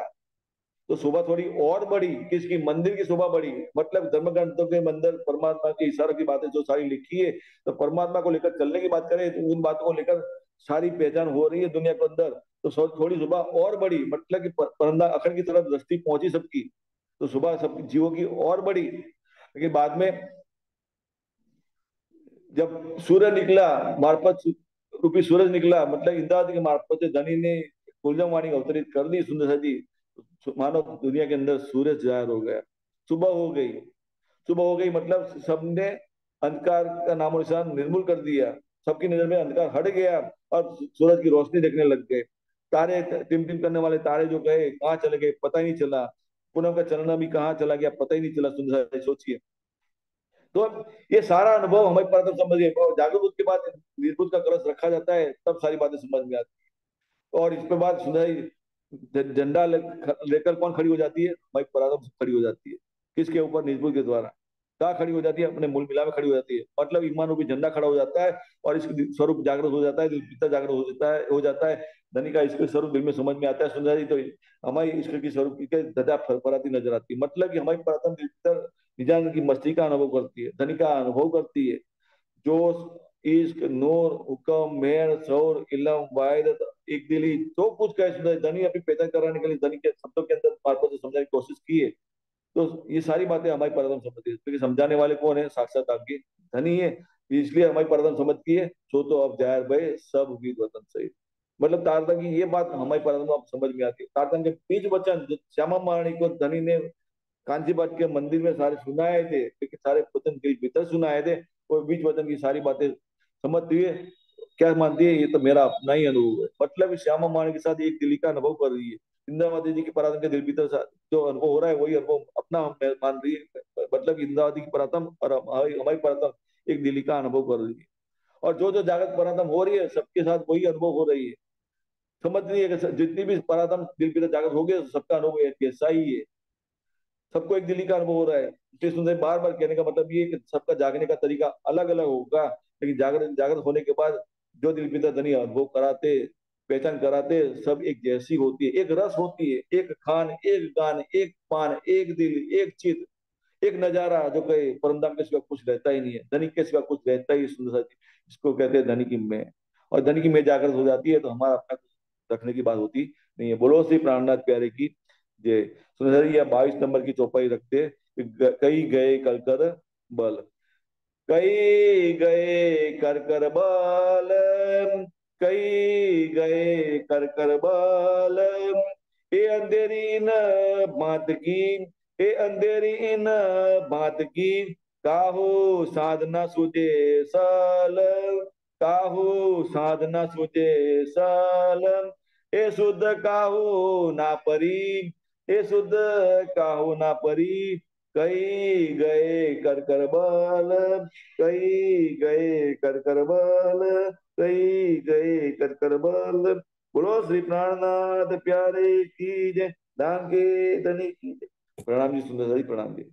तो शोभा थोड़ी और बढ़ी। किसकी? मंदिर की शोभा बढ़ी। मतलब धर्म ग्रंथों के अंदर परमात्मा के इशारों की बातें जो सारी लिखी है, तो परमात्मा को लेकर चलने की बात करें तो उन बातों को लेकर सारी पहचान हो रही है दुनिया के अंदर। तो थोड़ी शोभा और बढ़ी, मतलब कि परंदा अखंड की तरफ दृष्टि पहुंची सबकी, तो सुबह सब जीवों की और बढ़ी। लेकिन बाद में जब सूर्य निकला, मार्फत रूपी सूरज निकला, मतलब इंद्रावती के मार्फत से धनी ने कुलजम वाणी अवतरित कर दी सुंदर जी, मानो दुनिया के अंदर सूरज जाहिर हो गया। सुबह हो गई। सुबह हो गई मतलब सबने अंधकार का नामो निशान निर्मूल कर दिया। सबकी नजर में अंधकार हट गया, और सूरज की रोशनी देखने लग गए। तारे टिमटिम करने वाले तारे जो गए कहाँ चले गए पता ही नहीं चला। पूनम का चलना भी कहाँ चला गया पता ही नहीं चला। सुंदर सोचिए। तो ये सारा अनुभव हमें पर तब समझिए, जागरूक के बाद निर्बुद्ध का कलश रखा जाता है, तब सारी बातें समझ में आती है। और इस पे बाद सुंदर झंडा लेकर कौन खड़ी हो जाती है? भाई पराक्रम खड़ी हो जाती है। किसके ऊपर? निर्बुद्ध के द्वारा। कहाँ खड़ी हो जाती है? अपने मूल मिला में खड़ी हो जाती है। मतलब ईमान रूपी झंडा खड़ा हो जाता है, और इसका स्वरूप जागृत हो जाता है, दिल पिता जागृत हो जाता है। धनी का इसके स्वरूप दिल में समझ में आता है। सुंदर जी तो हमारी ईश्वर की स्वरूप की ध्वजा फरफराती नजर आती है। मतलब कि हमारी प्रार्थना दिल पितर निजान की मस्ती का अनुभव करती है, धनी का अनुभव करती है। जोश, इश्क, नूर, हुक्म, मेहर, शौर, इलम, वाहिदत, एक दिली, जो कुछ कहे सुंदर धनी अपनी पहचान कराने के लिए धनी के शब्दों के अंदर मार्फत से समझाने की कोशिश की है। तो ये सारी बातें हमारी परदम समझ है, क्योंकि समझाने वाले कौन है? साक्षात आपकी धनी है। इसलिए हमारी परदम समझ की है, सो तो अब जाहिर भाई सब उम्मीद वतन सही। मतलब तारतम की ये बात हमारी परदम आप समझ में आती है। तारतम के बीच वचन जो श्यामा महारानी को धनी ने कांचीपाट के मंदिर में सारे सुनाए थे, लेकिन सारे वचन के भीतर सुनाए थे, और बीच वचन की सारी बातें समझती है। क्या मानती है? ये तो मेरा अपना ही अनुभव है। मतलब श्यामा माने के साथ एक दिली का अनुभव कर रही है। इंद्रावती जी की पराक्रम के दिल भीतर जो अनुभव हो रहा है, वही अनुभव अपना हम मान रही है। मतलब इंद्रावती की पराक्रम और हमारी पराक्रम एक दिली का अनुभव कर रही है। और जो जो जागृत पराक्रम हो रही है, सबके साथ वही अनुभव हो रही है। समझ रही है कि जितनी भी पराक्रम दिल भीतर जागृत हो गए, सबका अनुभव ऐसा ही है। सबको एक दिली का अनुभव हो रहा है। इसलिए सुंदर बार बार कहने का मतलब ये है कि सबका जागने का तरीका अलग अलग होगा, लेकिन जागृत जागृत होने के बाद जो दिल पिता धनी अनुभव कराते, पहचान कराते, सब एक जैसी होती है। एक रस होती है, एक खान, एक गान, एक पान, एक दिल, एक चित, एक नजारा, जो कहे परमधाम के सिवा कुछ रहता ही नहीं है, धनी के सिवा कुछ रहता ही सुंदर सा। इसको कहते हैं धनी की मैं। और धनी की मैं जागृत हो जाती है, तो हमारा अपना कुछ रखने की बात होती नहीं है। बोलो श्री प्राणनाथ प्यारे की जय। सुंदर या 22 नंबर की चौपाई रखते, कई गए कर कर बल, कई गए कर कर बल, कई गए कर बल, ए अंधेरी न बात की, ए अंधेरी इन बात की, काहू साधना सुझे सल, काहू साधना सुझे सल, ए शुद्ध काहू ना परी, ए शुद्ध काहू ना परी, कई गए कर बल, कई गए कर बल, कई गए कर बल। बोलो श्री प्राणनाथ प्यारे की जय। धाम के धनी की जय। प्रणाम जी सुंदर जी, प्रणाम जी।